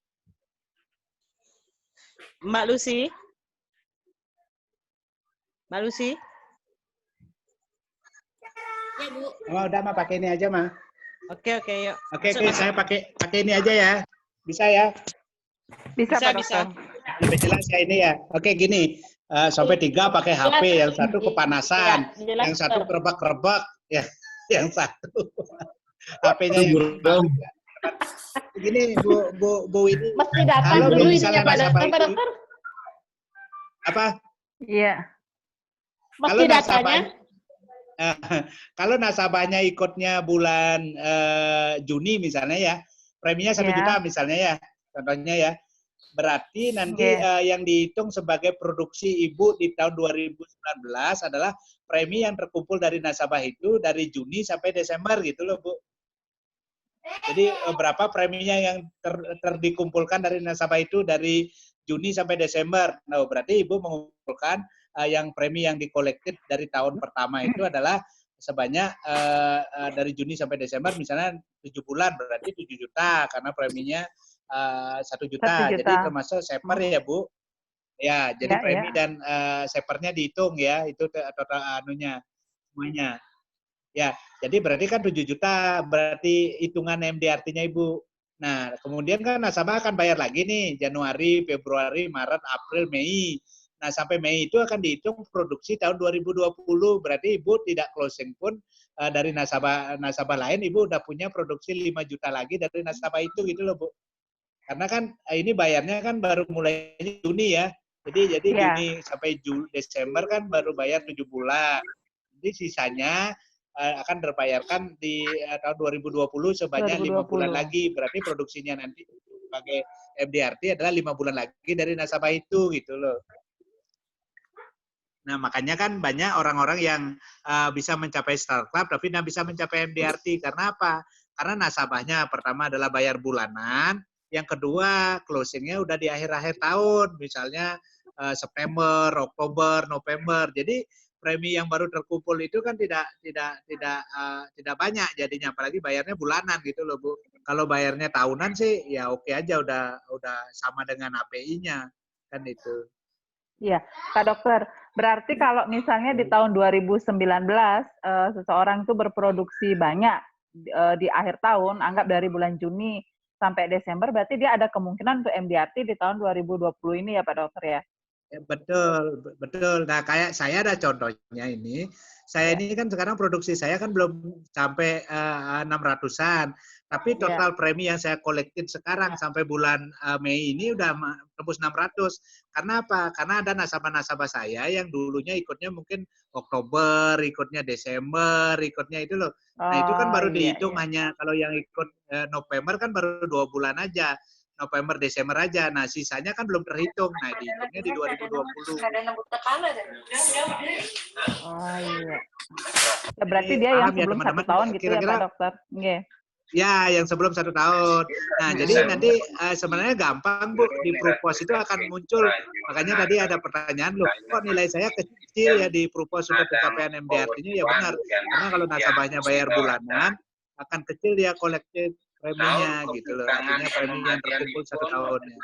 Mbak Lucy? Mbak Lucy? Ya, Bu. Oh, udah mah pakai ini aja mah. Oke, yuk. Oke, saya pakai ini aja ya. Bisa ya? Bisa, Pak Dokter. Lebih jelas ya ini ya. Oke, gini. Sampai 3 pakai HP, yang satu kepanasan, yang satu kerebak-kerebak, ya, yang satu HP-nya yang begini, Bu Widi. Mesti datang dulu ininya Pak Dokter. Apa? Iya. Mesti datanya. Kalau nasabahnya ikutnya bulan Juni misalnya ya, preminya 1 juta misalnya ya, contohnya ya. Berarti nanti yang dihitung sebagai produksi ibu di tahun 2019 adalah premi yang terkumpul dari nasabah itu dari Juni sampai Desember gitu loh, Bu. Jadi berapa preminya yang dikumpulkan dari nasabah itu dari Juni sampai Desember. Nah, berarti ibu mengumpulkan yang premi yang dikolektif dari tahun pertama itu adalah sebanyak dari Juni sampai Desember misalnya 7 bulan, berarti 7 juta karena preminya 1 juta. Jadi termasuk seper ya, Bu. Ya, jadi premi dan sepernya dihitung ya, itu total anunya semuanya. Ya, jadi berarti kan 7 juta, berarti hitungan MDRT-nya Ibu. Nah, kemudian kan nasabah akan bayar lagi nih, Januari, Februari, Maret, April, Mei. Nah, sampai Mei itu akan dihitung produksi tahun 2020, berarti Ibu tidak closing pun dari nasabah lain, Ibu udah punya produksi 5 juta lagi dari nasabah itu gitu loh, Bu. Karena kan ini bayarnya kan baru mulai Juni ya. Jadi Iya. Juni sampai Desember kan baru bayar 7 bulan. Jadi sisanya akan terbayarkan di tahun 2020 sebanyak 5 bulan 2020. lagi. Berarti produksinya nanti sebagai MDRT adalah 5 bulan lagi dari nasabah itu gitu loh. Nah, makanya kan banyak orang-orang yang bisa mencapai startup tapi tidak bisa mencapai MDRT. Karena apa? Karena nasabahnya pertama adalah bayar bulanan, yang kedua closingnya udah di akhir-akhir tahun, misalnya September, Oktober, November. Jadi premi yang baru terkumpul itu kan tidak banyak jadinya, apalagi bayarnya bulanan gitu loh, Bu. Kalau bayarnya tahunan sih ya oke aja, udah sama dengan API-nya kan itu. Iya, Pak Dokter. Berarti kalau misalnya di tahun 2019 seseorang itu berproduksi banyak di akhir tahun, anggap dari bulan Juni sampai Desember, berarti dia ada kemungkinan untuk MDRT di tahun 2020 ini ya Pak Dokter ya? Ya, betul. Nah, kayak saya ada contohnya ini. Saya ini kan sekarang produksi saya kan belum sampai 600-an. Tapi total premi yang saya kolektin sekarang sampai bulan Mei ini udah tembus 600. Karena apa? Karena ada nasabah-nasabah saya yang dulunya ikutnya mungkin Oktober, ikutnya Desember, ikutnya itu loh. Nah, itu kan baru dihitung hanya kalau yang ikut November kan baru 2 bulan aja. November, Desember aja. Nah, sisanya kan belum terhitung. Nah, dihitungnya di 2020. Oh iya. Ya, berarti dia yang sebelum ya, 1 tahun gitu ya Pak Dokter? Yeah. Ya, yang sebelum 1 tahun. Nah, jadi nanti sebenarnya gampang, Bu. Di Prupos itu akan muncul. Makanya tadi ada pertanyaan, loh, kok nilai saya kecil ya di Prupos untuk pencapaian MDRT-nya? Ya benar. Karena kalau nasabahnya bayar bulanan, akan kecil dia kolektif preminya gitu loh. Artinya premi yang terkumpul 1 tahunnya.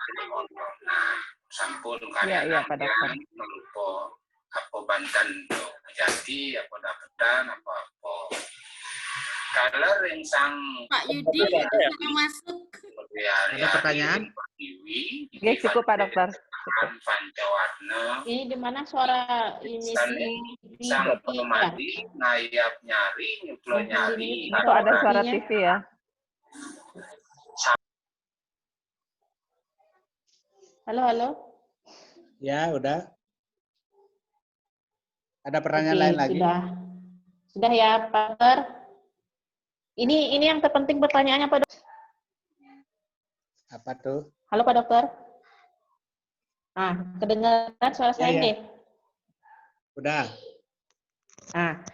Sampun Iya, Pak Dokter. Apa Banten jadi, apa Dapetan, apa color yang sang Pak Yudi sudah masuk. Ada pertanyaan? Oke, cukup Pak Dokter. Ini di mana suara ini sang pemadi ngayap nyari, nyuplo nyari. Itu ada suara TV ya? Halo. Ya, udah. Ada pertanyaan lain lagi? Sudah ya, Pak Dokter. Ini yang terpenting pertanyaannya, Pak Dokter. Apa tuh? Halo, Pak Dokter. Nah, kedengaran suara saya deh. Udah. Nah,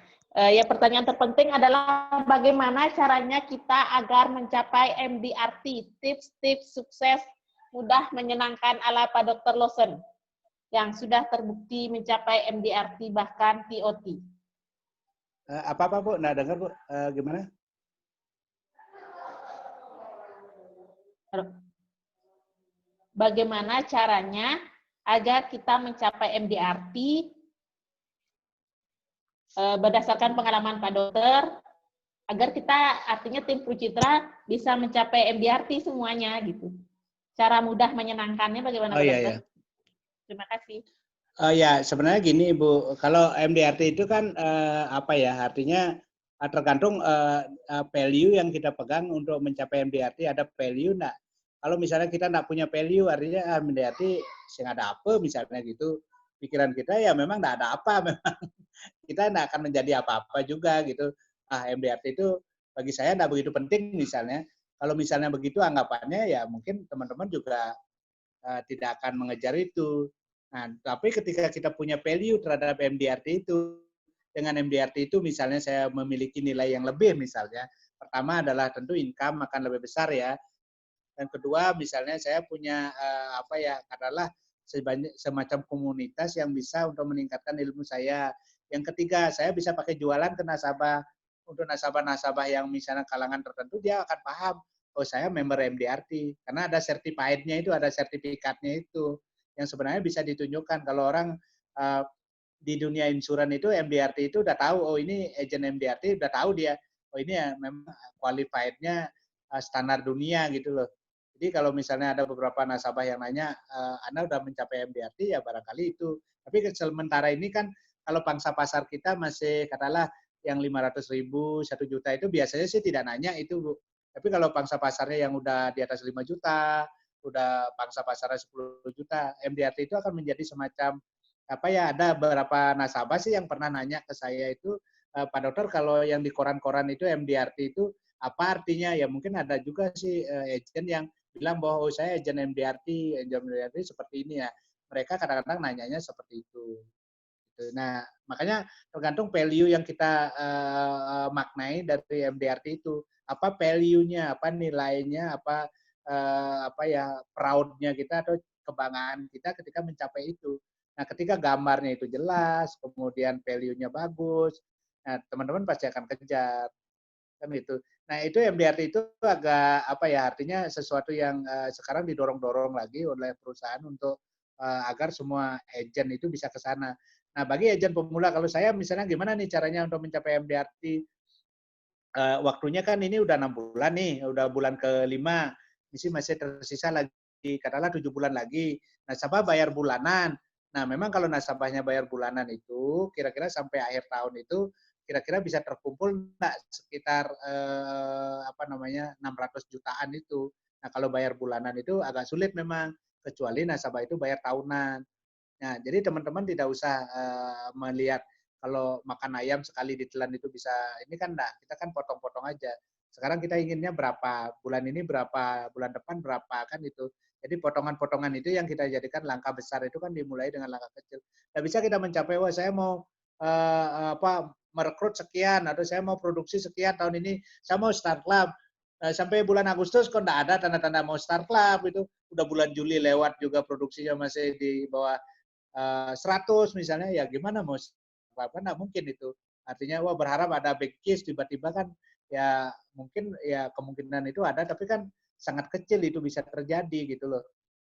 ya pertanyaan terpenting adalah bagaimana caranya kita agar mencapai MDRT, tips-tips sukses mudah menyenangkan ala Pak Dr. Lawson yang sudah terbukti mencapai MDRT bahkan TOT. Apa Bu? Nggak dengar Bu? Gimana? Bagaimana caranya agar kita mencapai MDRT berdasarkan pengalaman Pak Dokter, agar kita artinya tim Prucitra bisa mencapai MDRT semuanya gitu. Cara mudah menyenangkannya bagaimana Pak Dokter? Iya. Terima kasih. Ya, sebenarnya gini Ibu, kalau MDRT itu kan artinya tergantung value yang kita pegang untuk mencapai MDRT, ada value enggak. Kalau misalnya kita enggak punya value, artinya MDRT sing ada apa misalnya gitu, pikiran kita ya memang enggak ada apa, memang kita enggak akan menjadi apa-apa juga gitu. MDRT itu bagi saya enggak begitu penting misalnya. Kalau misalnya begitu anggapannya ya mungkin teman-teman juga tidak akan mengejar itu. Nah, tapi ketika kita punya value terhadap MDRT itu, dengan MDRT itu misalnya saya memiliki nilai yang lebih misalnya, pertama adalah tentu income akan lebih besar ya. Dan kedua misalnya saya punya katakanlah semacam komunitas yang bisa untuk meningkatkan ilmu saya. Yang ketiga, saya bisa pakai jualan ke nasabah. Untuk nasabah-nasabah yang misalnya kalangan tertentu, dia akan paham, oh saya member MDRT. Karena ada certified-nya itu, ada sertifikatnya itu. Yang sebenarnya bisa ditunjukkan. Kalau orang di dunia insuran itu, MDRT itu udah tahu, oh ini agent MDRT, udah tahu dia, oh ini ya memang qualified-nya standar dunia gitu loh. Jadi kalau misalnya ada beberapa nasabah yang nanya, Anda udah mencapai MDRT, ya barangkali itu. Tapi sementara ini kan, kalau pangsa pasar kita masih katakanlah yang 500.000, 1 juta itu biasanya sih tidak nanya itu, Bu. Tapi kalau pangsa pasarnya yang udah di atas 5 juta, udah pangsa pasarnya 10 juta. MDRT itu akan menjadi semacam apa ya, ada beberapa nasabah sih yang pernah nanya ke saya itu, Pak Dokter kalau yang di koran-koran itu MDRT itu apa artinya? Ya mungkin ada juga sih agent yang bilang bahwa oh saya agent MDRT seperti ini ya. Mereka kadang-kadang nanyanya seperti itu. Nah, makanya tergantung value yang kita maknai dari MDRT itu. Apa value-nya, apa nilainya, apa ya proud-nya kita atau kebanggaan kita ketika mencapai itu. Nah, ketika gambarnya itu jelas, kemudian value-nya bagus, nah teman-teman pasti akan kejar kan itu. Nah, itu MDRT itu agak apa ya, artinya sesuatu yang sekarang didorong-dorong lagi oleh perusahaan untuk agar semua agent itu bisa ke sana. Nah, bagi agent pemula, kalau saya misalnya gimana nih caranya untuk mencapai MDRT? Waktunya kan ini udah 6 bulan nih, udah bulan ke-5, masih tersisa lagi, katakanlah 7 bulan lagi. Nasabah bayar bulanan. Nah, memang kalau nasabahnya bayar bulanan itu, kira-kira sampai akhir tahun itu, kira-kira bisa terkumpul enggak sekitar 600 jutaan itu. Nah, kalau bayar bulanan itu agak sulit memang, kecuali nasabah itu bayar tahunan. Nah, jadi teman-teman tidak usah melihat kalau makan ayam sekali ditelan itu bisa, ini kan enggak, kita kan potong-potong aja. Sekarang kita inginnya berapa, bulan ini berapa, bulan depan berapa, kan itu. Jadi potongan-potongan itu yang kita jadikan langkah besar itu kan dimulai dengan langkah kecil. Tidak bisa kita mencapai, wah saya mau merekrut sekian, atau saya mau produksi sekian tahun ini, saya mau start club. Sampai bulan Agustus kok enggak ada tanda-tanda mau start club, itu udah bulan Juli lewat juga produksinya masih di bawah 100 misalnya, ya gimana mau apa, nggak mungkin itu. Artinya wah berharap ada big case tiba-tiba kan ya mungkin ya kemungkinan itu ada, tapi kan sangat kecil itu bisa terjadi gitu loh.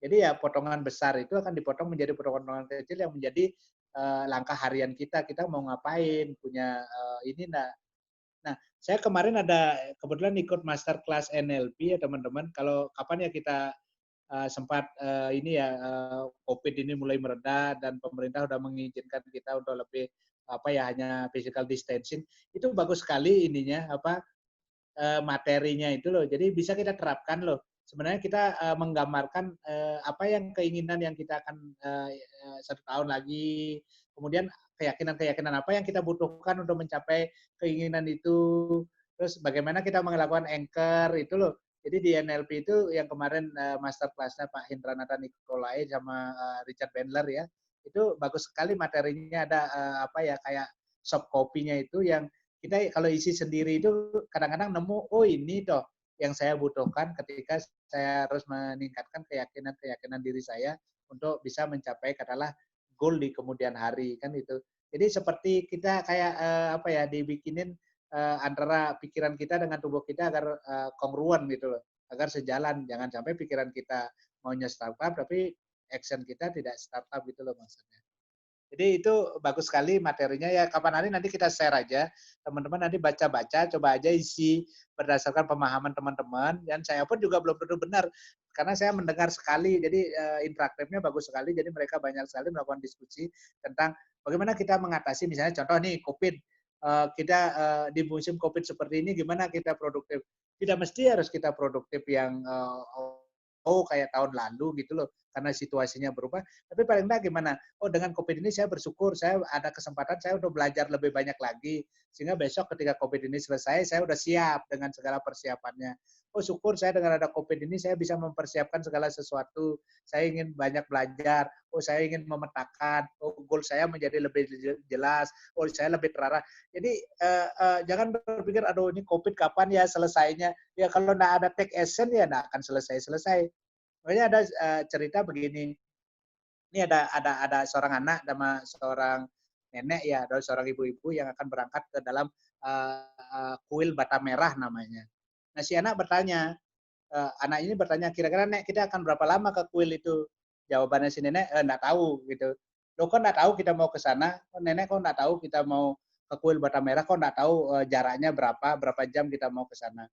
Jadi ya potongan besar itu akan dipotong menjadi potongan-potongan kecil yang menjadi langkah harian kita mau ngapain, punya ini enggak. Nah, saya kemarin ada kebetulan ikut master class NLP ya teman-teman. Kalau kapan ya kita sempat ini ya COVID ini mulai mereda dan pemerintah sudah mengizinkan kita untuk lebih apa ya hanya physical distancing, itu bagus sekali ininya apa materinya itu loh. Jadi bisa kita terapkan loh. Sebenarnya kita menggambarkan apa yang keinginan yang kita akan 1 tahun lagi, kemudian keyakinan-keyakinan apa yang kita butuhkan untuk mencapai keinginan itu, terus bagaimana kita melakukan anchor itu loh. Jadi di NLP itu yang kemarin master class-nya Pak Hindranata Nikolai sama Richard Bandler ya, itu bagus sekali materinya, ada apa ya kayak soft copy-nya itu yang kita kalau isi sendiri itu kadang-kadang nemu, oh ini toh yang saya butuhkan ketika saya harus meningkatkan keyakinan diri saya untuk bisa mencapai katakanlah goal di kemudian hari kan itu. Jadi seperti kita kayak apa ya dibikinin antara pikiran kita dengan tubuh kita agar kongruen gitu loh, agar sejalan. Jangan sampai pikiran kita maunya startup tapi action kita tidak startup gitu loh maksudnya. Jadi itu bagus sekali materinya ya. Kapan hari nanti kita share aja. Teman-teman nanti baca-baca, coba aja isi berdasarkan pemahaman teman-teman. Dan saya pun juga belum tentu benar. Karena saya mendengar sekali, jadi interaktifnya bagus sekali. Jadi mereka banyak sekali melakukan diskusi tentang bagaimana kita mengatasi misalnya contoh nih COVID. Kita di musim COVID seperti ini gimana kita produktif. Tidak mesti harus kita produktif yang kayak tahun lalu gitu loh, karena situasinya berubah. Tapi paling enggak gimana? Oh dengan COVID ini saya bersyukur, saya ada kesempatan saya untuk belajar lebih banyak lagi. Sehingga besok ketika COVID ini selesai, saya udah siap dengan segala persiapannya. Oh syukur saya dengan ada COVID ini saya bisa mempersiapkan segala sesuatu. Saya ingin banyak belajar. Oh saya ingin memetakan. Oh goal saya menjadi lebih jelas. Oh saya lebih terarah. Jadi jangan berpikir aduh ini COVID kapan ya selesainya. Ya kalau nggak ada take action ya nggak akan selesai. Makanya ada cerita begini. Ini ada seorang anak sama seorang nenek ya, ada seorang ibu-ibu yang akan berangkat ke dalam kuil bata merah namanya. Nah si anak bertanya, anak ini bertanya kira-kira nek kita akan berapa lama ke kuil itu? Jawabannya si nenek enggak tahu gitu. Loh kok enggak tahu kita mau ke sana? Oh, nenek kok enggak tahu kita mau ke kuil bata merah? Kok enggak tahu jaraknya berapa jam kita mau ke sana?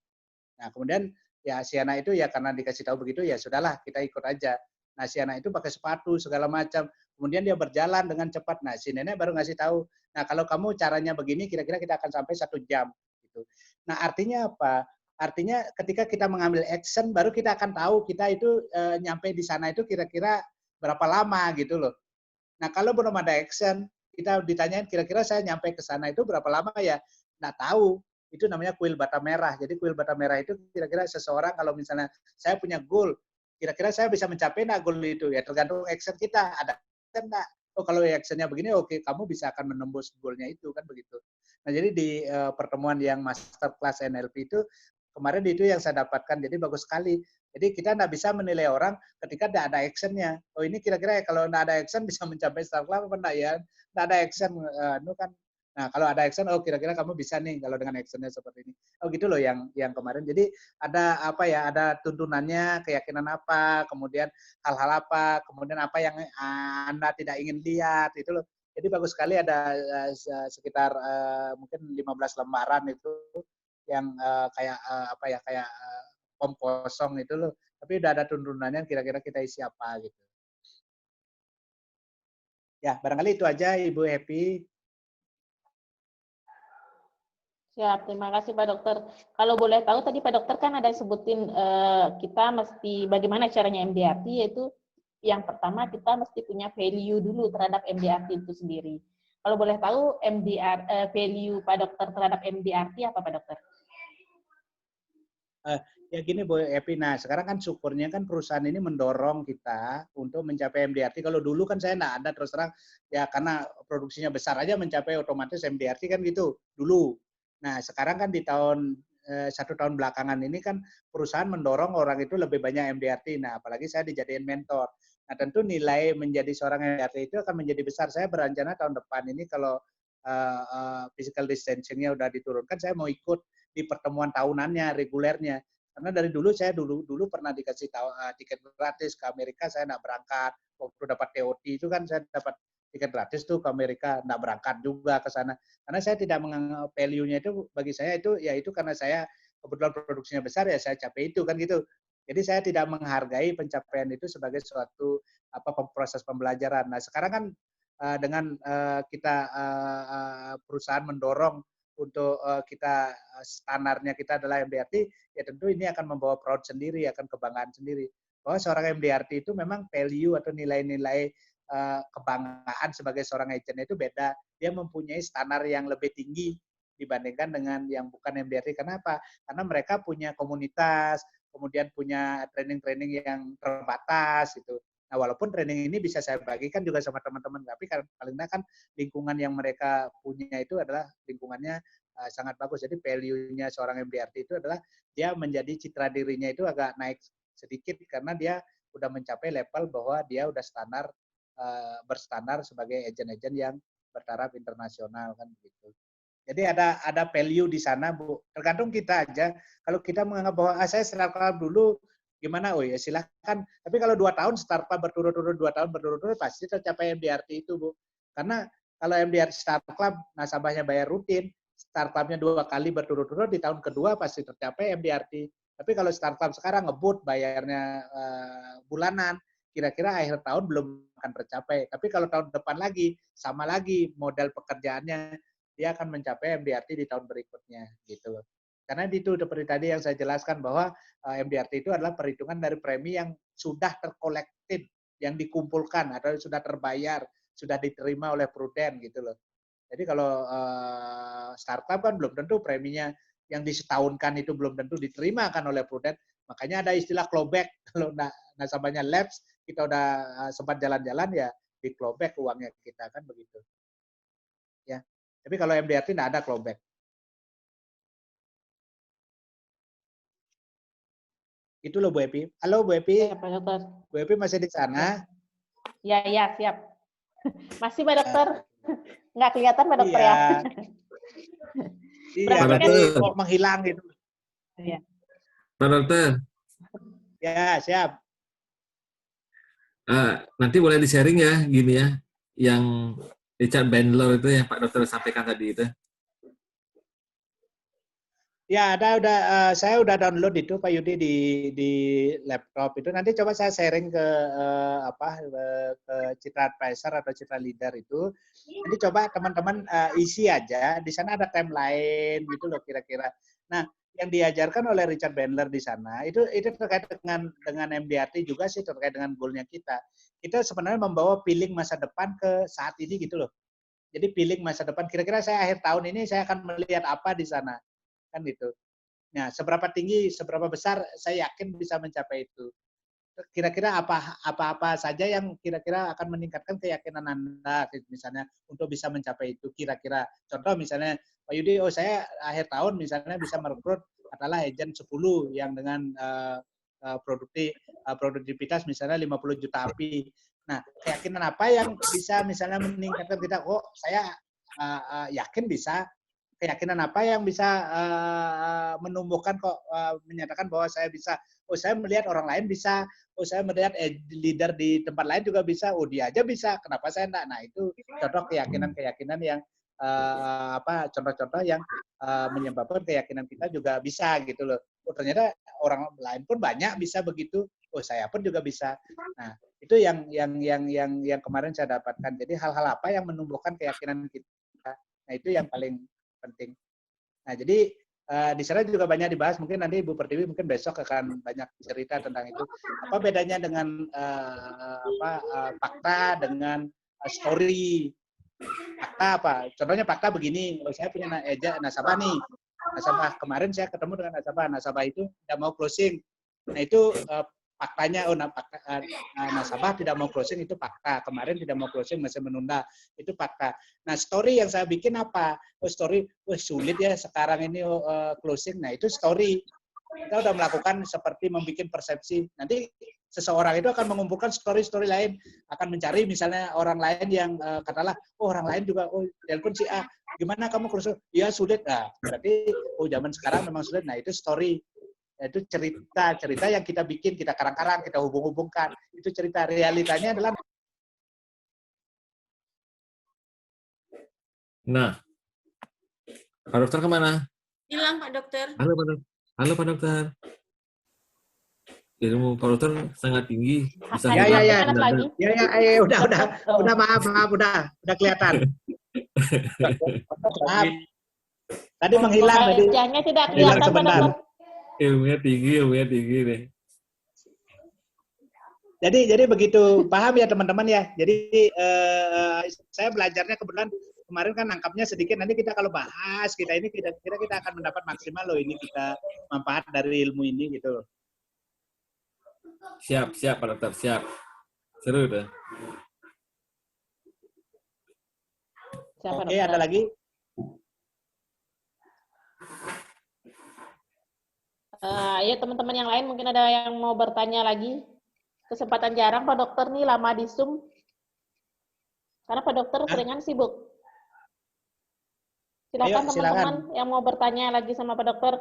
Nah kemudian ya si anak itu ya karena dikasih tahu begitu ya sudahlah kita ikut aja. Nah si anak itu pakai sepatu segala macam. Kemudian dia berjalan dengan cepat. Nah si nenek baru ngasih tahu. Nah kalau kamu caranya begini kira-kira kita akan sampai 1 jam. Gitu. Nah artinya apa? Artinya ketika kita mengambil action, baru kita akan tahu kita itu nyampe di sana itu kira-kira berapa lama gitu loh. Nah kalau belum ada action, kita ditanyain kira-kira saya nyampe ke sana itu berapa lama ya? Nggak tahu. Itu namanya kuil bata merah. Jadi kuil bata merah itu kira-kira seseorang kalau misalnya saya punya goal, kira-kira saya bisa mencapai nggak goal itu? Ya tergantung action kita. Ada action nggak? Oh kalau actionnya begini, oke kamu bisa akan menembus goalnya itu kan begitu. Nah jadi di pertemuan yang masterclass NLP itu kemarin itu yang saya dapatkan. Jadi bagus sekali. Jadi kita nggak bisa menilai orang ketika tidak ada actionnya. Oh ini kira-kira kalau nggak ada action bisa mencapai Star Club apa enggak ya? Nggak ada action, itu kan. Nah kalau ada action, oh kira-kira kamu bisa nih kalau dengan actionnya seperti ini. Oh gitu loh yang kemarin. Jadi ada apa ya? Ada tuntunannya, keyakinan apa, kemudian hal-hal apa, kemudian apa yang Anda tidak ingin lihat itu loh. Jadi bagus sekali ada sekitar mungkin 15 lembaran itu yang kayak apa ya kayak form kosong itu loh. Tapi udah ada tuntunannya kira-kira kita isi apa gitu. Ya, barangkali itu aja Ibu Happy. Siap, terima kasih Pak Dokter. Kalau boleh tahu tadi Pak Dokter kan ada sebutin kita mesti bagaimana caranya MDRT, yaitu yang pertama kita mesti punya value dulu terhadap MDRT itu sendiri. Kalau boleh tahu value Pak Dokter terhadap MDRT apa Pak Dokter? Ya gini Bu Epi, nah sekarang kan syukurnya kan perusahaan ini mendorong kita untuk mencapai MDRT. Kalau dulu kan saya nggak ada terus terang, ya karena produksinya besar aja mencapai otomatis MDRT kan gitu dulu. Nah sekarang kan di tahun 1 tahun belakangan ini kan perusahaan mendorong orang itu lebih banyak MDRT. Nah apalagi saya dijadiin mentor. Nah tentu nilai menjadi seorang MDRT itu akan menjadi besar. Saya berencana tahun depan ini kalau physical distancing-nya udah diturunkan, saya mau ikut di pertemuan tahunannya, regulernya. Karena dari dulu saya dulu pernah dikasih tiket gratis ke Amerika, saya nggak berangkat. Waktu dapat TOT itu kan saya dapat tiket gratis tuh ke Amerika, nggak berangkat juga ke sana. Karena saya tidak menganggap value-nya itu bagi saya itu ya itu karena saya kebetulan produksinya besar ya saya capai itu kan gitu. Jadi saya tidak menghargai pencapaian itu sebagai suatu proses pembelajaran. Nah sekarang kan dengan kita perusahaan mendorong untuk kita standarnya kita adalah MDRT, ya tentu ini akan membawa proud sendiri, akan kebanggaan sendiri. Bahwa seorang MDRT itu memang value atau nilai-nilai kebanggaan sebagai seorang agent itu beda. Dia mempunyai standar yang lebih tinggi dibandingkan dengan yang bukan MDRT. Kenapa? Karena mereka punya komunitas, kemudian punya training-training yang terbatas gitu. Nah, walaupun training ini bisa saya bagikan juga sama teman-teman, tapi paling tidak kan lingkungan yang mereka punya itu adalah lingkungannya sangat bagus. Jadi value-nya seorang MDRT itu adalah dia menjadi citra dirinya itu agak naik sedikit karena dia udah mencapai level bahwa dia udah berstandar sebagai agen-agen yang bertaraf internasional kan begitu. Jadi ada value di sana Bu. Tergantung kita aja. Kalau kita menganggap bahwa saya startup dulu gimana? Oh ya silahkan. Tapi kalau 2 tahun startup berturut-turut 2 tahun berturut-turut pasti tercapai MDRT itu Bu. Karena kalau MDRT startup nasabahnya bayar rutin, startupnya 2 kali berturut-turut di tahun kedua pasti tercapai MDRT. Tapi kalau startup sekarang ngebut bayarnya bulanan, kira-kira akhir tahun belum akan tercapai. Tapi kalau tahun depan lagi, sama lagi model pekerjaannya, dia akan mencapai MDRT di tahun berikutnya gitu loh. Karena itu seperti tadi yang saya jelaskan bahwa MDRT itu adalah perhitungan dari premi yang sudah terkolektif, yang dikumpulkan atau sudah terbayar, sudah diterima oleh Prudent gitu loh. Jadi kalau startup kan belum tentu preminya yang disetahunkan itu belum tentu diterima kan oleh Prudent. Makanya ada istilah clawback. Kalau nasabahnya lapse, kita udah sempat jalan-jalan ya di clawback uangnya kita kan begitu. Ya. Tapi kalau MDRT nggak ada clawback. Itu loh Bu Epi. Halo Bu Epi. Ya, Pak Dokter. Bu Epi masih di sana? Ya, siap. Masih Pak Dokter. Nggak kelihatan Pak Dokter iya. ya. Iya, berarti kok menghilang gitu. Iya. Pak Dokter. Ya, siap. Nanti boleh di-sharing ya, gini ya, yang Richard Bandler itu yang Pak Dokter sampaikan tadi itu. Ya, saya udah download itu Pak Yudi di laptop itu. Nanti coba saya sharing ke ke Citra Advisor atau Citra Leader itu. Nanti coba teman-teman isi aja. Di sana ada timeline gitu loh kira-kira. Nah, yang diajarkan oleh Richard Bandler di sana itu terkait dengan MDRT juga sih, terkait dengan goalnya kita. Kita sebenarnya membawa feeling masa depan ke saat ini gitu loh. Jadi feeling masa depan, kira-kira saya akhir tahun ini saya akan melihat apa di sana, kan gitu. Nah, seberapa tinggi, seberapa besar, saya yakin bisa mencapai itu. Kira-kira apa saja yang kira-kira akan meningkatkan keyakinan Anda, misalnya untuk bisa mencapai itu. Kira-kira, contoh misalnya, Pak Yudi, saya akhir tahun misalnya bisa merekrut adalah agent 10 yang dengan produktivitas misalnya 50 juta API. Nah, keyakinan apa yang bisa misalnya meningkatkan kita? Oh, saya yakin bisa. Keyakinan apa yang bisa menumbuhkan menyatakan bahwa saya bisa? Oh, saya melihat orang lain bisa. Oh, saya melihat leader di tempat lain juga bisa. Oh, dia aja bisa. Kenapa saya enggak? Nah, itu contoh keyakinan-keyakinan yang contoh-contoh yang menyebabkan keyakinan kita juga bisa gitu loh. Oh, ternyata orang lain pun banyak bisa begitu. Oh, saya pun juga bisa. Nah, itu yang kemarin saya dapatkan. Jadi hal-hal apa yang menumbuhkan keyakinan kita. Nah, itu yang paling penting. Nah, jadi di sana juga banyak dibahas. Mungkin nanti Ibu Pertiwi mungkin besok akan banyak cerita tentang itu. Apa bedanya dengan fakta dengan story? Fakta apa? Contohnya fakta begini. Oh, saya punya nasabah nih. Nasabah kemarin saya ketemu dengan nasabah. Nasabah itu tidak mau closing. Nah, itu faktanya, nasabah tidak mau closing itu fakta. Kemarin tidak mau closing, masih menunda. Itu fakta. Nah, story yang saya bikin apa? Oh, story, sulit ya sekarang ini closing. Nah, itu story. Kita sudah melakukan seperti membuat persepsi. Nanti seseorang itu akan mengumpulkan story-story lain. Akan mencari misalnya orang lain yang katakanlah, oh orang lain juga, oh telepon si A. Gimana kamu closing? Ya sulit. Nah, berarti, oh zaman sekarang memang sulit. Nah, itu story. Itu cerita yang kita bikin, kita karang-karang, kita hubung-hubungkan. Itu cerita, realitanya adalah. Nah, Pak Dokter kemana? Hilang Pak Dokter. Halo Pak Dokter. Ilmu Pak Dokter sangat tinggi. Bisa udah maaf, udah kelihatan. Maaf. Tadi menghilang tadi. Wajahnya tidak kelihatan Pak Dokter. Ilmunya tinggi deh. Jadi begitu, paham ya teman-teman ya. Jadi saya belajarnya kebetulan kemarin kan nangkapnya sedikit. Nanti kita kalau bahas kita ini kira-kira kita akan mendapat maksimal loh ini kita manfaat dari ilmu ini gitu. Siap Pak Dokter, siap. Seru deh. Oke, ada lagi? Ya teman-teman yang lain mungkin ada yang mau bertanya lagi. Kesempatan jarang Pak Dokter nih lama di Zoom. Karena Pak Dokter seringan sibuk. Silakan teman-teman yang mau bertanya lagi sama Pak Dokter.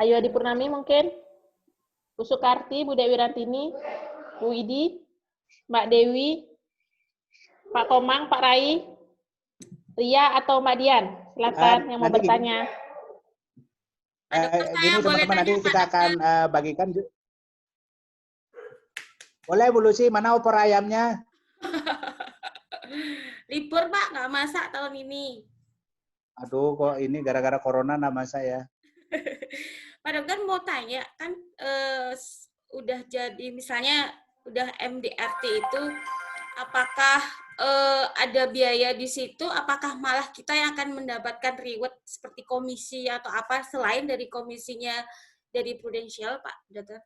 Ayu Adi Purnami mungkin. Bu Sukarti, Bu Dewi Rantini, Bu Idi, Mbak Dewi, Pak Komang, Pak Rai, Ria atau Mbak Dian. Silakan yang mau bertanya. Gini teman-teman, nanti kita akan bagikan. Boleh Bu Lucy, mana opor ayamnya? Libur Pak, nggak masak tahun ini. Aduh, kok ini gara-gara corona nggak masak ya? Pak Dokter mau tanya, kan udah jadi misalnya udah MDRT itu, apakah ada biaya di situ? Apakah malah kita yang akan mendapatkan reward seperti komisi atau apa selain dari komisinya dari Prudential, Pak Dokter?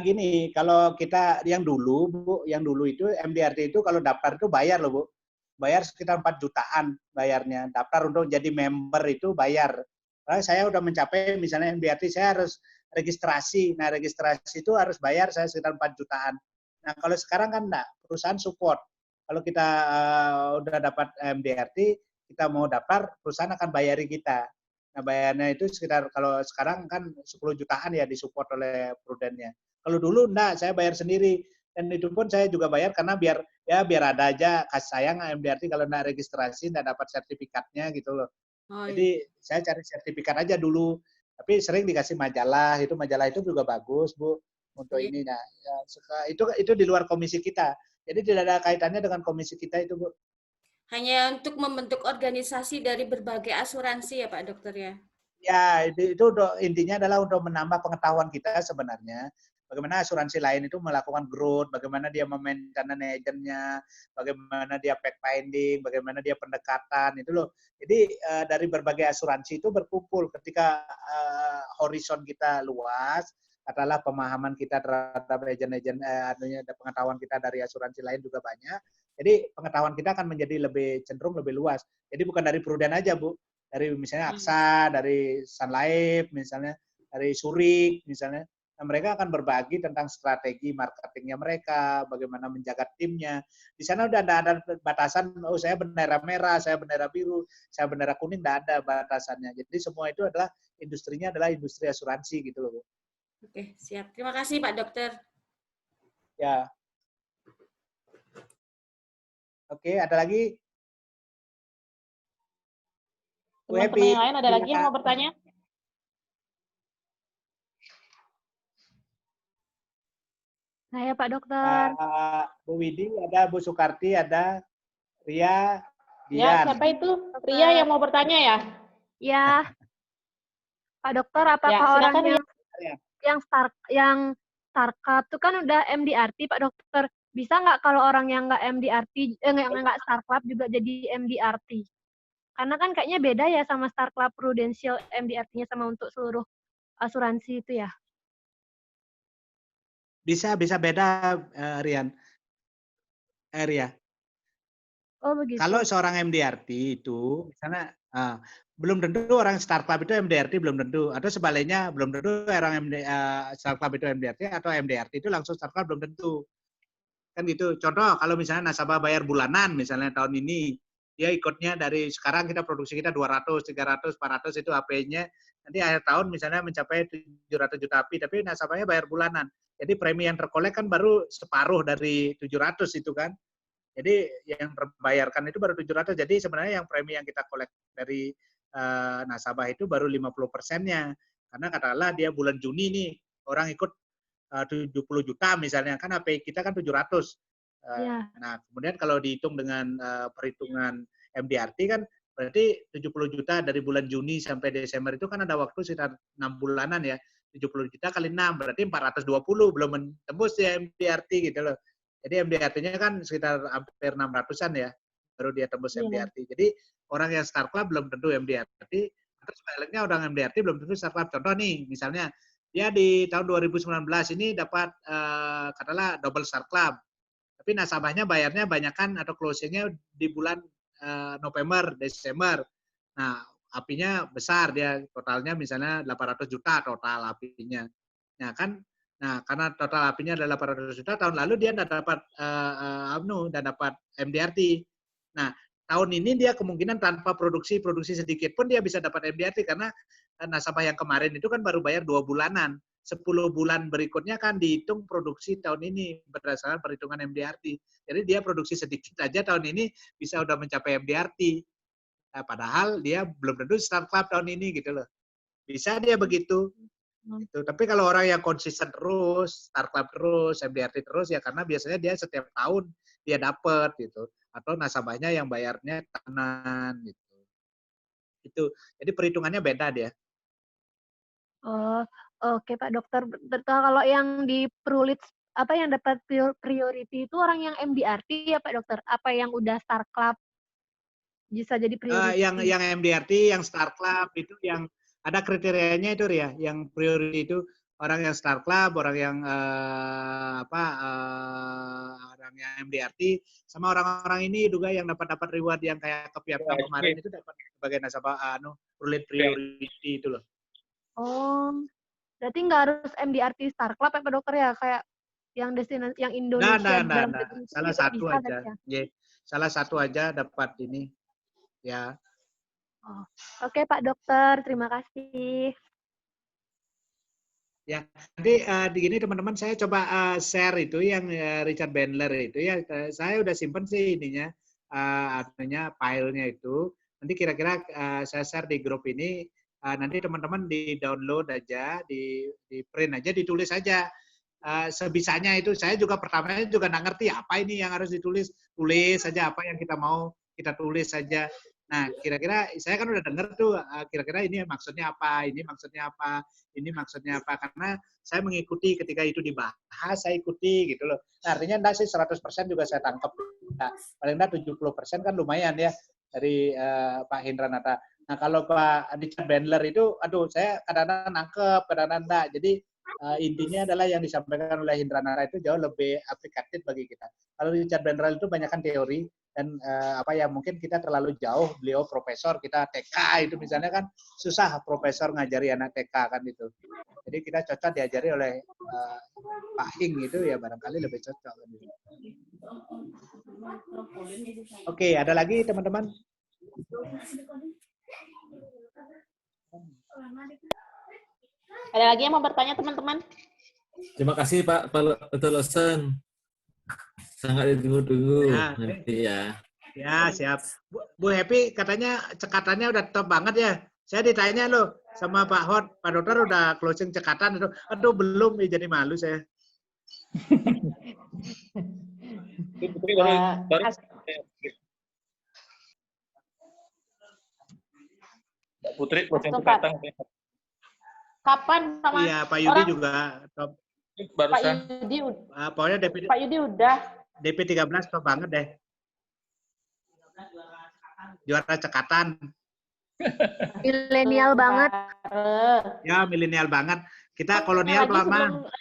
Gini, kalau kita yang dulu itu MDRT itu kalau daftar itu bayar loh Bu. Bayar sekitar 4 jutaan bayarnya. Daftar untuk jadi member itu bayar. Karena saya udah mencapai misalnya MDRT saya harus registrasi. Nah, registrasi itu harus bayar saya sekitar 4 jutaan. Nah, kalau sekarang kan enggak, perusahaan support. Kalau kita udah dapat MDRT, kita mau daftar, perusahaan akan bayari kita. Nah, bayarnya itu sekitar, kalau sekarang kan 10 jutaan ya disupport oleh Prudentnya. Kalau dulu enggak, saya bayar sendiri. Dan itu pun saya juga bayar karena biar ada aja kasih sayang MDRT kalau enggak registrasi, enggak dapat sertifikatnya gitu loh. Oh, jadi saya cari sertifikat aja dulu. Tapi sering dikasih majalah itu juga bagus Bu untuk ini. Nah, ya, itu di luar komisi kita. Jadi tidak ada kaitannya dengan komisi kita itu Bu. hanya untuk membentuk organisasi dari berbagai asuransi ya Pak Dokter ya? Ya, itu intinya adalah untuk menambah pengetahuan kita sebenarnya. Bagaimana asuransi lain itu melakukan growth, bagaimana dia memaintain agentnya, bagaimana dia fact finding, bagaimana dia pendekatan, itu loh. Jadi dari berbagai asuransi itu berkumpul ketika horizon kita luas, adalah pemahaman kita terhadap agent-agent, pengetahuan kita dari asuransi lain juga banyak. Jadi pengetahuan kita akan menjadi lebih cenderung lebih luas. Jadi bukan dari Prudent aja, Bu. Dari misalnya AXA, dari Sun Life, misalnya dari Zurich, misalnya. Nah, mereka akan berbagi tentang strategi marketingnya mereka, bagaimana menjaga timnya. Di sana udah ada batasan, oh saya bendera merah, saya bendera biru, saya bendera kuning, tidak ada batasannya. Jadi semua itu adalah industrinya adalah industri asuransi gitu loh, Bu. Oke, siap. Terima kasih Pak Dokter. Ya. Oke, ada lagi? Teman-teman yang lain ada lagi yang mau bertanya? Saya Pak Dokter. Bu Widi, ada Bu Sukarti, ada Ria, Dian. Ya, siapa itu? Ria yang mau bertanya ya? Ya. Pak Dokter, apakah ya, orang Ria. yang startup itu kan udah MDRT, Pak Dokter. Bisa nggak kalau orang yang nggak MDRT, nggak startup juga jadi MDRT? Karena kan kayaknya beda ya sama startup Prudential MDRT-nya sama untuk seluruh asuransi itu ya. Bisa beda, Rian. Ria. Oh begitu. Kalau seorang MDRT itu, misalnya belum tentu orang startup itu MDRT, belum tentu. Atau sebaliknya, belum tentu orang startup itu MDRT, atau MDRT itu langsung startup, belum tentu. Kan gitu. Contoh, kalau misalnya nasabah bayar bulanan, misalnya tahun ini, dia ikutnya dari sekarang kita produksi kita 200, 300, 400 itu HP-nya. Nanti akhir tahun misalnya mencapai 700 juta HP, tapi nasabahnya bayar bulanan. Jadi premi yang terkolek kan baru separuh dari 700 itu kan. Jadi yang terbayarkan itu baru 700. Jadi sebenarnya yang premi yang kita kolek dari nasabah itu baru 50%-nya. Karena katakanlah dia bulan Juni nih, orang ikut 70 juta misalnya, kan HP kita kan 700. Nah, kemudian kalau dihitung dengan perhitungan MDRT kan berarti 70 juta dari bulan Juni sampai Desember itu kan ada waktu sekitar 6 bulanan ya. 70 juta kali 6 berarti 420, belum tembus ya MDRT gitu loh. Jadi MDRT-nya kan sekitar hampir 600-an ya, baru dia tembus MDRT. Jadi orang yang startup belum tentu MDRT, atau sebaliknya orang MDRT belum tentu startup. Contoh nih, misalnya dia di tahun 2019 ini dapat katakanlah double startup, tapi nasabahnya bayarnya banyakan atau closing-nya di bulan November, Desember. Nah, API-nya besar, dia totalnya misalnya 800 juta total API-nya. Nah, kan karena total API-nya adalah 800 juta, tahun lalu dia tidak dapat MDRT. Nah, tahun ini dia kemungkinan tanpa produksi sedikit pun dia bisa dapat MDRT karena nasabah yang kemarin itu kan baru bayar 2 bulanan. 10 bulan berikutnya kan dihitung produksi tahun ini berdasarkan perhitungan MDRT. Jadi dia produksi sedikit aja tahun ini bisa udah mencapai MDRT. Nah, padahal dia belum tentu startup tahun ini gitu loh. Bisa dia begitu. Gitu. Tapi kalau orang yang konsisten terus, startup terus, MDRT terus ya karena biasanya dia setiap tahun dia dapat gitu. Atau nasabahnya yang bayarnya tahunan gitu. Itu. Jadi perhitungannya beda dia. Oh, oke Pak Dokter. Kalau yang di Prulit yang dapat priority itu orang yang MDRT ya Pak Dokter? Apa yang udah Star Club bisa jadi priority? Yang MDRT, yang Star Club itu yang ada kriterianya itu ya, yang priority itu orang yang Star Club, orang yang orang yang MDRT, sama orang-orang ini juga yang dapat reward yang kayak ke Vietnam kemarin itu dapat sebagai nasabah Prulit priority itu loh. Oh, berarti nggak harus MDRT Star Club ya Pak Dokter ya, kayak yang destinasi yang Indonesia dalam salah satu aja. Ya. Salah satu aja dapat ini. Ya. Oh. Oke Pak Dokter, terima kasih. Ya, nanti gini teman-teman saya coba share itu yang Richard Bandler itu ya. Saya udah simpen sih ininya, artinya filenya itu. Nanti kira-kira saya share di grup ini. Nanti teman-teman di-download aja, di print aja, ditulis aja. Sebisanya itu. Saya juga pertamanya juga nggak ngerti apa ini yang harus ditulis. Tulis saja apa yang kita mau kita tulis saja. Nah, kira-kira saya kan udah dengar tuh, kira-kira ini maksudnya apa, ini maksudnya apa, ini maksudnya apa. Karena saya mengikuti ketika itu dibahas, saya ikuti gitu loh. Nah, artinya enggak sih 100% juga saya tangkap. Nah, paling enggak 70% kan lumayan ya dari Pak Hindranata. Nah, kalau Pak Richard Bandler itu, aduh saya kadang-kadang nangkep, kadang-kadang enggak. Jadi intinya adalah yang disampaikan oleh Hindranata itu jauh lebih aplikatif bagi kita. Kalau Richard Bandler itu banyakkan teori, dan mungkin kita terlalu jauh, beliau profesor, kita TK itu misalnya kan susah profesor ngajari anak TK kan itu. Jadi kita cocok diajari oleh Pak Hing itu ya barangkali lebih cocok. Oke, ada lagi teman-teman? Ada lagi yang mau bertanya teman-teman? Terima kasih Pak Lawson. Sangat ditunggu-tunggu. Ya. Ya, siap. Bu Happy katanya cekatannya udah top banget ya. Saya ditanya loh sama Pak Hot, Pak Dokter udah closing cekatan itu. Aduh, belum, jadi malu saya. Putri closing cekatan. Kapan sama Iya, Pak Yudi juga top. Pak Yudi, pokoknya Pak Yudi udah. DP 13 top banget deh. Juara cekatan. Milenial banget. Ya, milenial banget. Kita kolonial lama.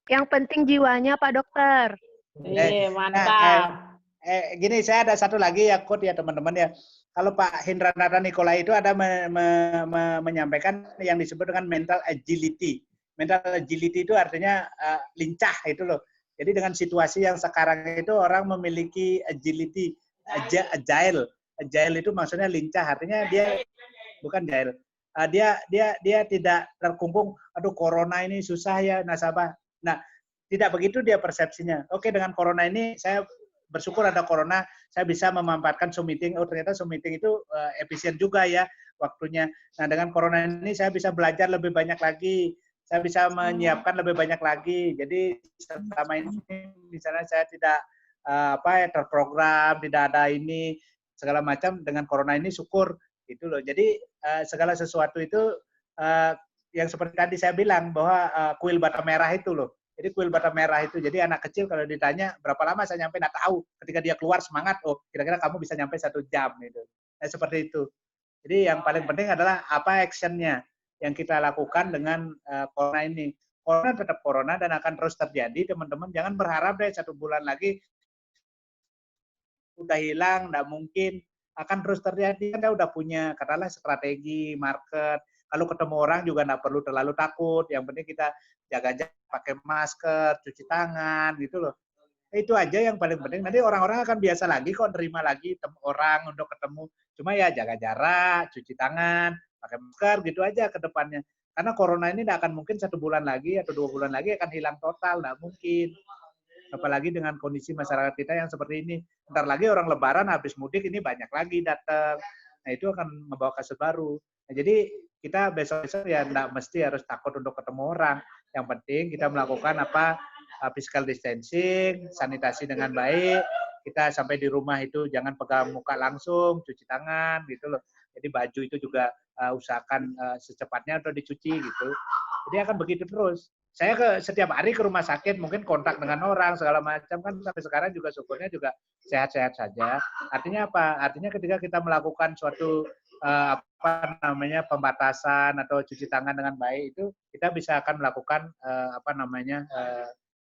Yang penting jiwanya Pak Dokter. Mantap. Gini, saya ada satu lagi ya quote ya teman-teman ya. Kalau Pak Hindranata Nikolai itu ada menyampaikan yang disebut dengan mental agility. Mental agility itu artinya lincah itu loh. Jadi dengan situasi yang sekarang itu orang memiliki agility, agile. Agile itu maksudnya lincah, artinya dia bukan agile. Dia tidak terkungkung, aduh corona ini susah ya nasabah. Nah, tidak begitu dia persepsinya. Oke, dengan corona ini saya bersyukur ada corona, saya bisa memanfaatkan Zoom meeting. Oh, ternyata Zoom meeting itu efisien juga ya waktunya. Nah, dengan corona ini saya bisa belajar lebih banyak lagi. Saya bisa menyiapkan lebih banyak lagi. Jadi selama ini misalnya saya tidak terprogram, tidak ada ini segala macam, dengan corona ini syukur gitu loh. Jadi segala sesuatu itu yang seperti tadi saya bilang bahwa kuil bata merah itu loh. Jadi kuil bata merah itu, jadi anak kecil kalau ditanya berapa lama saya nyampe, nggak tahu. Ketika dia keluar semangat, oh kira-kira kamu bisa nyampe 1 jam gitu. Nah, seperti itu. Jadi yang paling penting adalah apa actionnya yang kita lakukan dengan corona ini. Corona tetap corona dan akan terus terjadi, teman-teman. Jangan berharap deh 1 bulan lagi udah hilang, nggak mungkin. Akan terus terjadi. Kita udah punya katakanlah strategi market. Kalau ketemu orang juga nggak perlu terlalu takut. Yang penting kita jaga jarak, pakai masker, cuci tangan, gitu loh. Itu aja yang paling penting. Nanti orang-orang akan biasa lagi kok nerima lagi orang untuk ketemu. Cuma ya jaga jarak, cuci tangan, pakai masker, gitu aja ke depannya. Karena corona ini tidak akan mungkin 1 bulan lagi atau 2 bulan lagi akan hilang total, tidak mungkin. Apalagi dengan kondisi masyarakat kita yang seperti ini. Ntar lagi orang lebaran habis mudik ini banyak lagi datang. Nah itu akan membawa kasus baru. Nah, jadi kita besok-besok ya tidak mesti harus takut untuk ketemu orang. Yang penting kita melakukan physical distancing, sanitasi dengan baik. Kita sampai di rumah itu jangan pegang muka langsung, cuci tangan gitu loh. Jadi baju itu juga usahakan secepatnya atau dicuci gitu. Jadi akan begitu terus. Saya setiap hari ke rumah sakit, mungkin kontak dengan orang segala macam kan sampai sekarang juga syukurnya juga sehat-sehat saja. Artinya apa? Artinya ketika kita melakukan suatu pembatasan atau cuci tangan dengan baik itu kita bisa akan melakukan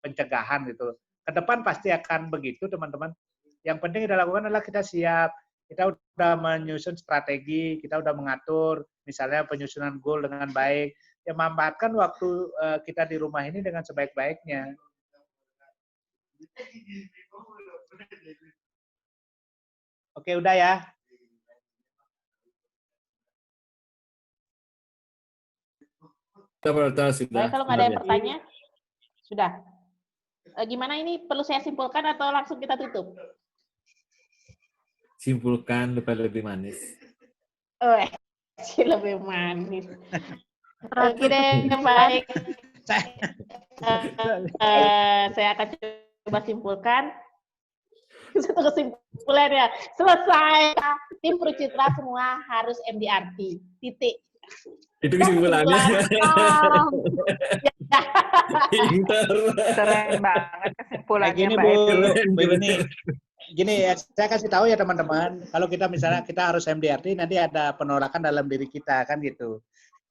pencegahan gitu. Ke depan pasti akan begitu teman-teman. Yang penting kita lakukan adalah kita siap. Kita udah menyusun strategi, kita udah mengatur misalnya penyusunan goal dengan baik. Ya manfaatkan waktu kita di rumah ini dengan sebaik-baiknya. Oke, udah ya. Baik, kalau nggak ada yang bertanya, sudah. Gimana ini perlu saya simpulkan atau langsung kita tutup? Simpulkan lebih manis. Lebih manis. Oke deh, baik. Saya akan coba simpulkan. Itu kesimpulannya. Selesai. Tim Prucitra semua harus MDRT. Titik. Itu kesimpulannya. Pinter. Keren banget kesimpulannya, gini, Mbak Bu. Evi. Gini ya, saya kasih tahu ya teman-teman, kalau kita misalnya kita harus MDRT, nanti ada penolakan dalam diri kita, kan gitu.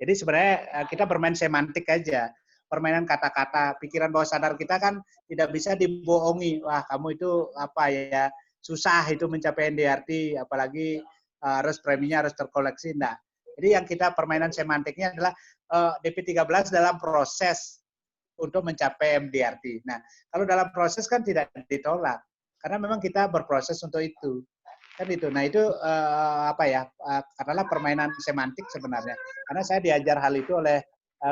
Jadi sebenarnya kita bermain semantik aja. Permainan kata-kata, pikiran bawah sadar kita kan tidak bisa dibohongi. Wah, kamu itu apa ya, susah itu mencapai MDRT, apalagi harus preminya harus terkoleksi. Nah, jadi yang kita permainan semantiknya adalah DP13 dalam proses untuk mencapai MDRT. Nah, kalau dalam proses kan tidak ditolak, karena memang kita berproses untuk itu. Kan itu. Nah, itu adalah permainan semantik sebenarnya. Karena saya diajar hal itu oleh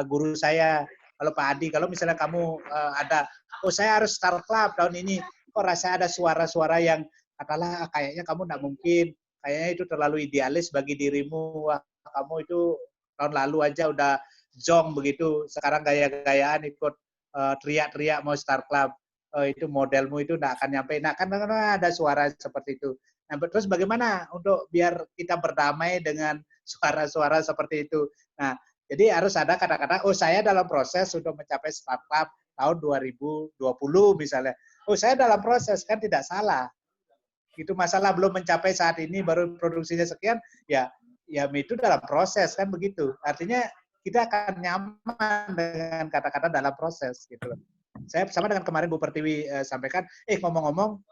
guru saya. Kalau Pak Adi, kalau misalnya kamu saya harus start club tahun ini, kok rasa ada suara-suara yang katalah kayaknya kamu nggak mungkin, kayaknya itu terlalu idealis bagi dirimu, wah, kamu itu tahun lalu aja udah zong begitu, sekarang gaya-gayaan ikut teriak-teriak mau start club, itu modelmu itu nggak akan nyampe. Nah, kan ada suara seperti itu. Nah, terus bagaimana untuk biar kita berdamai dengan suara-suara seperti itu? Nah, jadi harus ada kata-kata, saya dalam proses untuk mencapai startup tahun 2020 misalnya. Saya dalam proses, kan tidak salah. Itu masalah belum mencapai saat ini, baru produksinya sekian, ya itu dalam proses, kan begitu. Artinya kita akan nyaman dengan kata-kata dalam proses. Gitu. Saya sama dengan kemarin Bu Pertiwi sampaikan, ngomong-ngomong,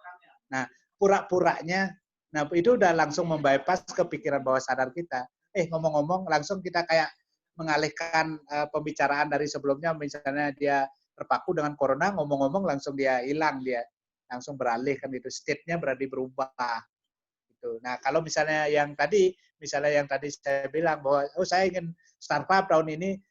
nah pura-puranya, nah itu udah langsung membypass kepikiran bawah sadar kita. Ngomong-ngomong, langsung kita kayak mengalihkan pembicaraan dari sebelumnya, misalnya dia terpaku dengan corona, ngomong-ngomong langsung dia hilang, dia langsung beralih, kan itu state-nya berarti berubah. Gitu. Nah, kalau misalnya yang tadi saya bilang bahwa saya ingin startup tahun ini,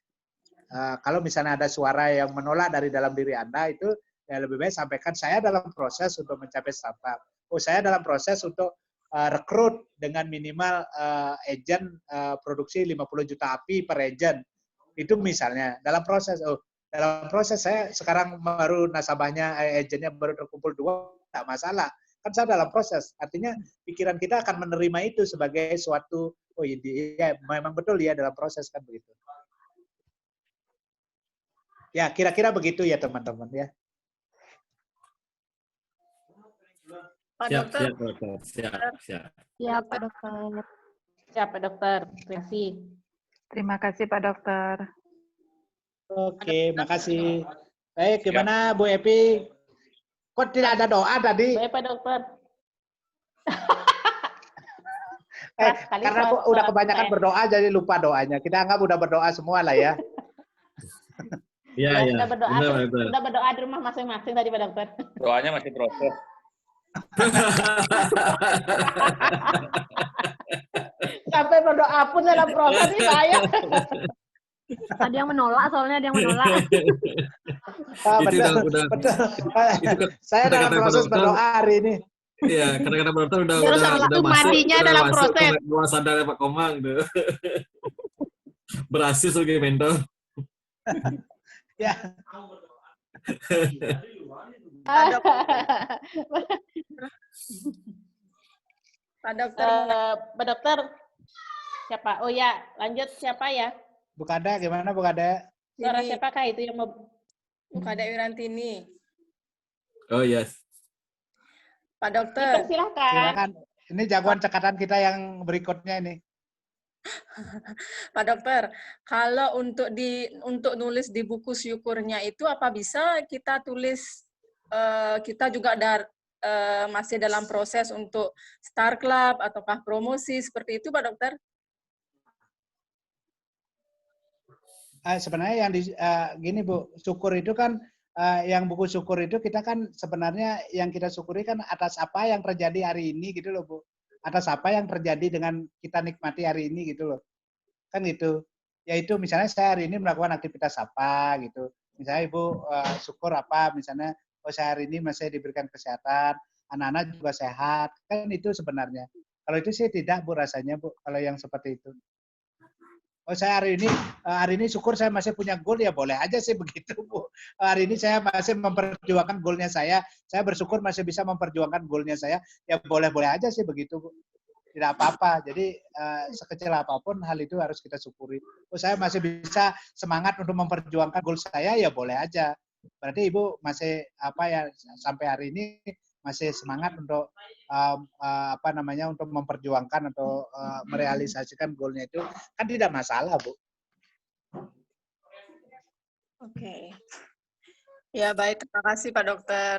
kalau misalnya ada suara yang menolak dari dalam diri Anda, itu ya lebih baik sampaikan saya dalam proses untuk mencapai startup. Saya dalam proses untuk rekrut dengan minimal agent produksi 50 juta api per agent. Itu misalnya dalam proses. Dalam proses saya sekarang baru nasabahnya, agentnya baru terkumpul 2, tak masalah. Kan saya dalam proses. Artinya pikiran kita akan menerima itu sebagai suatu, iya memang betul ya dalam proses, kan begitu. Ya, kira-kira begitu ya teman-teman ya. Pak Siap, Dokter. Siap, Pak Dokter. Siap, Pak Dokter. Terima kasih. Terima kasih, Pak Dokter. Oke, makasih. Baik, gimana Bu Epi? Kok tidak ada doa tadi? Baik, Pak Dokter. Karena aku udah kebanyakan berdoa, jadi lupa doanya. Kita anggap udah berdoa semua lah ya. Iya. Udah berdoa di rumah masing-masing tadi, Pak Dokter. Doanya masih proses. Sampai berdoa pun dalam proses ini saya. Ada yang menolak, soalnya ada yang menolak. Betul. Saya dalam proses berdoa hari ini. Iya, kata-kata dokter udah masuk. Matinya dalam proses. Bawah sadar Pak Komang gitu. Berhasil sebagai mentor. Ya. Pak Dokter. Pak Dokter. Siapa? Oh ya, lanjut siapa ya? Bu Kada, gimana Bu Kada? Suara siapakah itu yang mau? Bu Kada Wirantini. Oh yes. Pak Dokter. Silakan. Ini jagoan cekatan kita yang berikutnya ini. Pak Dokter, kalau untuk nulis di buku syukurnya itu apa bisa kita tulis kita juga masih dalam proses untuk Star Club ataukah promosi seperti itu, Pak Dokter? Sebenarnya yang gini Bu, syukur itu kan yang buku syukur itu kita kan sebenarnya yang kita syukuri kan atas apa yang terjadi hari ini gitu loh Bu. Atas apa yang terjadi dengan kita nikmati hari ini gitu loh. Kan gitu. Yaitu misalnya saya hari ini melakukan aktivitas apa gitu. Misalnya Ibu syukur apa misalnya, saya hari ini masih diberikan kesehatan, anak-anak juga sehat. Kan itu sebenarnya. Kalau itu sih tidak Bu rasanya Bu, kalau yang seperti itu. Oh saya hari ini syukur saya masih punya goal ya boleh aja sih begitu Bu. Hari ini saya masih memperjuangkan goalnya saya bersyukur masih bisa memperjuangkan goalnya saya, ya boleh-boleh aja sih begitu Bu. Tidak apa-apa, jadi sekecil apapun hal itu harus kita syukuri. Oh saya masih bisa semangat untuk memperjuangkan goal saya, ya boleh aja. Berarti Ibu masih sampai hari ini masih semangat untuk untuk memperjuangkan atau merealisasikan goalnya itu kan tidak masalah Bu. Oke. Ya baik, terima kasih Pak Dokter.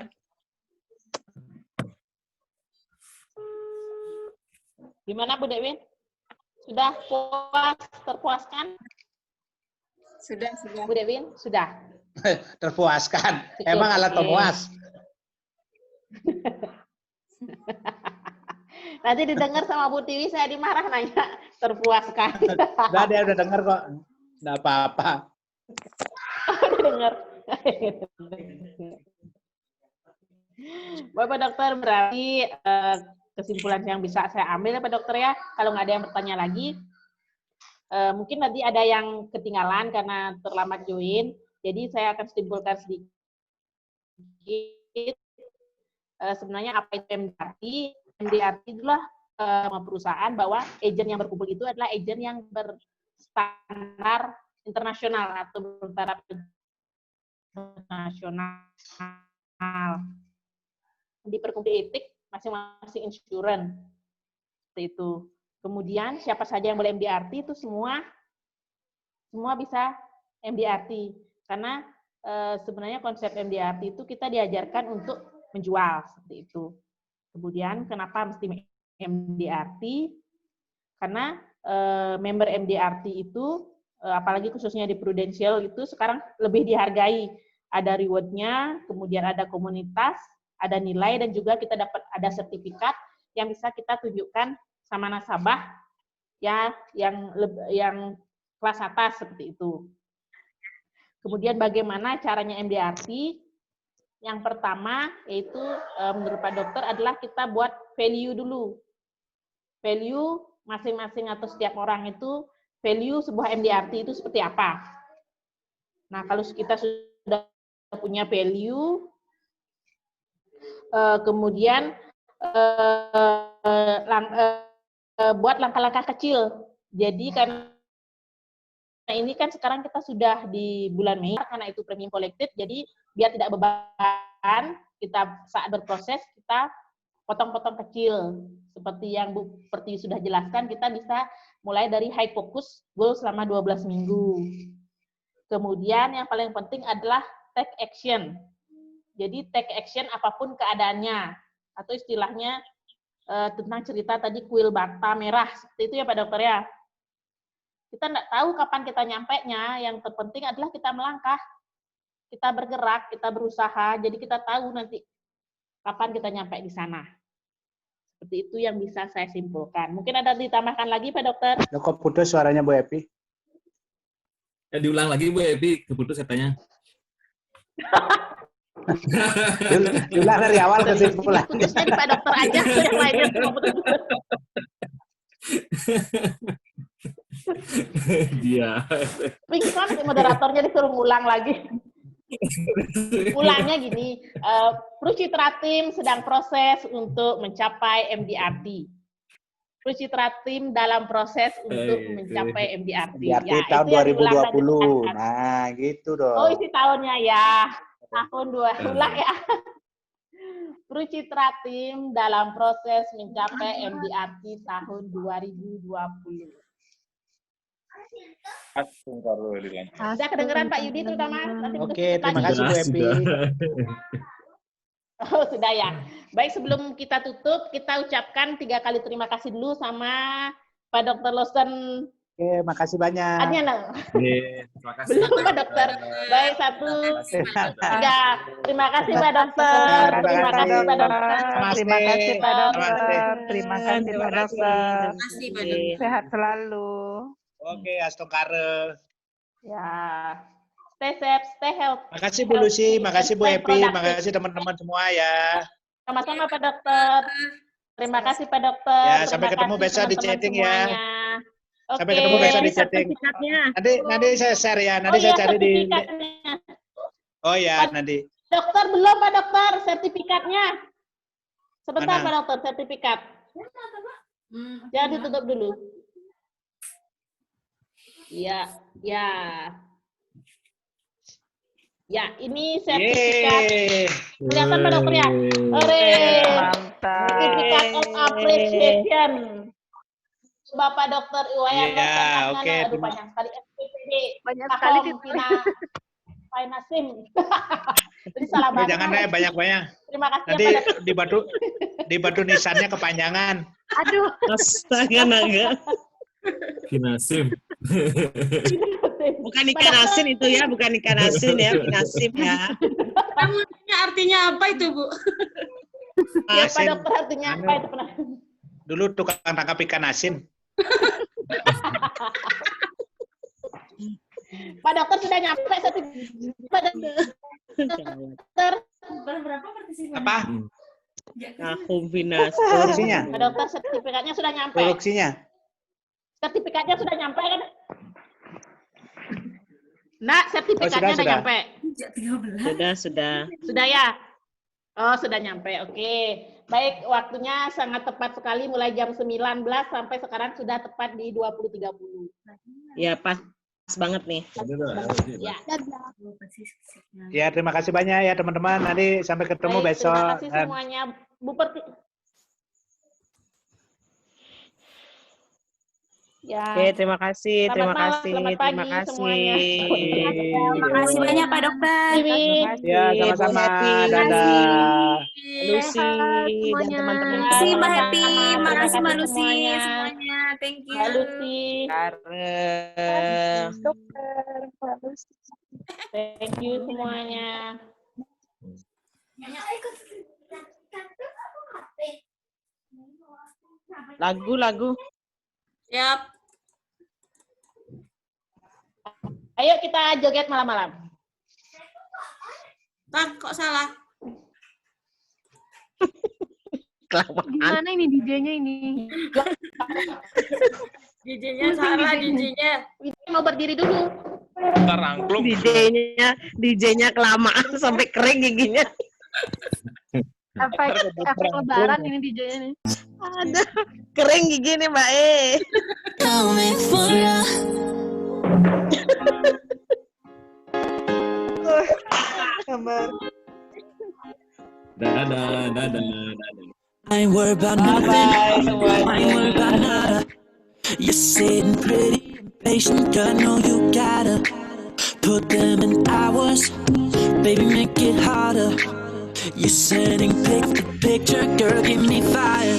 Gimana Bu Dewin? Sudah terpuaskan? Sudah. Bu Dewin, sudah? Terpuaskan. Emang alat pemuas. Nanti didengar sama Bu Tiwi, saya dimarah nanya, terpuaskan. Udah, dia udah dengar kok. Nggak apa-apa. Udah dengar. Bapak Dokter, berarti kesimpulan yang bisa saya ambil ya Pak Dokter ya, kalau nggak ada yang bertanya lagi, mungkin nanti ada yang ketinggalan karena terlambat join, jadi saya akan simpulkan sedikit. Sebenarnya apa itu MDRT? MDRT itulah perusahaan bahwa agen yang berkumpul itu adalah agen yang berstandar internasional atau bertaraf internasional. Di perkumpulan etik masing-masing insurance seperti itu. Kemudian siapa saja yang boleh MDRT itu semua bisa MDRT karena sebenarnya konsep MDRT itu kita diajarkan untuk menjual seperti itu. Kemudian kenapa mesti MDRT? Karena member MDRT itu apalagi khususnya di Prudential itu sekarang lebih dihargai. Ada reward-nya, kemudian ada komunitas, ada nilai, dan juga kita dapat ada sertifikat yang bisa kita tunjukkan sama nasabah ya yang kelas atas seperti itu. Kemudian bagaimana caranya MDRT? Yang pertama yaitu menurut Pak Dokter adalah kita buat value dulu. Value masing-masing atau setiap orang itu value sebuah MDRT itu seperti apa. Nah, kalau kita sudah punya value, kemudian buat langkah-langkah kecil. Jadi karena ini kan sekarang kita sudah di bulan Mei, karena itu premium collected, jadi biar tidak beban, kita saat berproses kita potong-potong kecil. Seperti yang Bu Pertiwi sudah jelaskan, kita bisa mulai dari high focus goal selama 12 minggu. Kemudian yang paling penting adalah take action. Jadi take action apapun keadaannya, atau istilahnya tentang cerita tadi kuil bata merah, seperti itu ya Pak Dokter ya. Kita nggak tahu kapan kita nyampainya, yang terpenting adalah kita melangkah, kita bergerak, kita berusaha, jadi kita tahu nanti kapan kita nyampe di sana. Seperti itu yang bisa saya simpulkan. Mungkin ada ditambahkan lagi Pak Dokter? Kok putus suaranya Bu Epi? Ya, diulang lagi Bu Epi, keputus katanya. Diulang dari awal kesimpulan. Putusnya di Pak Dokter aja, yang lainnya semua putus. Iya. Pingsan moderatornya disuruh ngulang lagi. Ulangnya gini, Prucitra Tim sedang proses untuk mencapai MDRT. Prucitra Tim dalam proses untuk mencapai MDRT. MDRT ya, tahun itu 2020. Nah, gitu dong. Oh, isi tahunnya ya. Tahun 2 ulang ya. Prucitra Tim dalam proses mencapai MDRT tahun 2020. Sudah kedengeran Pak Yudi terutama? Oke, terima kasih Bu Epi. Oh, sudah ya. Baik, sebelum kita tutup, kita ucapkan 3 kali terima kasih dulu sama Pak Dr. Lawson. Oke, makasih banyak. Adnya, terima kasih. belum Pak Dokter. Baik, 1, 3. Terima kasih Pak Dokter. Terima kasih Pak Dokter. Terima kasih Pak Dokter. Terima kasih Pak Dokter. Terima kasih Pak Dokter. Sehat selalu. Oke, Astongkare. Ya. Stay safe, stay healthy. Makasih Bu Lucy, makasih Bu Epi, makasih teman-teman semua ya. Sama-sama Pak Dokter. Terima kasih Pak Dokter. Ya, sampai ketemu besok di chatting ya. Sampai ketemu besok di chatting. Nanti saya share ya. Nanti saya cari di. Oh ya, nanti. Dokter belum Pak Dokter sertifikatnya. Sebentar Pak Dokter sertifikat. Jangan ditutup dulu. Ya, ya. Ya, ini sertifikat. Kelihatan Pak Dokter ya? Sertifikat of appreciation. Bapak Dokter Iwayan. Ya, oke. Banyak sekali SPPD. Banyak sekali Finasim. Jadi salah banget. Jangan banyak-banyak. Terima kasih. Nanti di batu nisannya kepanjangan. Aduh. Astaga naga. Finasim. Bukan ikan asin itu ya, bukan ikan asin ya, finasim ya. Artinya apa itu, Bu? Ya, Pak Dokter artinya apa itu pernah? Dulu tukang tangkap ikan asin. Pak Dokter sudah nyampe Pak Dokter. Berapa partisipan? Apa? Kombinasi. Produksinya. Pak Dokter sertifikatnya sudah nyampe. Produksinya. Sertifikatnya sudah nyampe kan? Nah, sertifikatnya sudah nyampe. Sudah. Sudah ya? Oh, sudah nyampe. Oke. Baik, waktunya sangat tepat sekali mulai jam 19 sampai sekarang sudah tepat di 20.30. Ya, pas banget nih. Ya. Ya, terima kasih banyak ya teman-teman. Nanti sampai ketemu besok. Terima kasih semuanya. Bu Perti. Ya. Oke, terima kasih. Selamat semuanya. Terima kasih banyak Pak Dokter. Ya, sama-sama. Dadah. Lucy dan teman-teman. Terima kasih Mbak Happy. Terima kasih Mbak Lucy semuanya. Thank you. Mbak Lucy. Dokter, Mbak Lucy. Thank you semuanya. Lagu. Yap. Ayo kita joget malam-malam. Bang, kok salah? Gimana ini DJ-nya ini? DJ-nya salah, DJ-nya. Mau berdiri dulu. Terangklung. DJ-nya kelamaan sampai kering giginya. Efek lebaran ini DJ-nya nih. Ada kering gigi nih Mbak Dadah. I ain't worried about nothing. I ain't worried about nada. You're sitting pretty impatient, girl. I know you gotta put them in hours. Baby, make it harder. You're sending picture, girl, give me fire.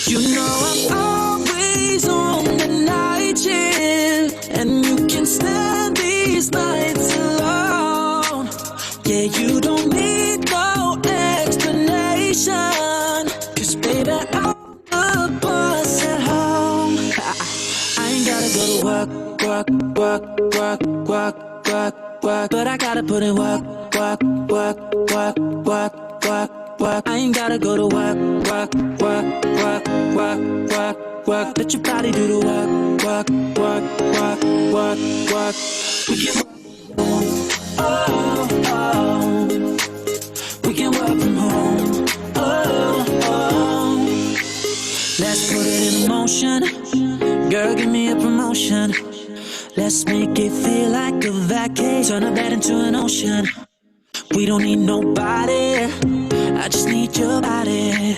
You know I'm always on the night shift, and you can stand these nights alone. Yeah, you don't need no explanation, 'cause baby, I'm the boss at home. I ain't gotta go to work, but I gotta put in work. I ain't gotta go to work. Let your body do the work. We can we can work from home. Let's put it in motion. Girl, give me a promotion. Let's make it feel like a vacation. Turn a bed into an ocean. We don't need nobody, I just need your body.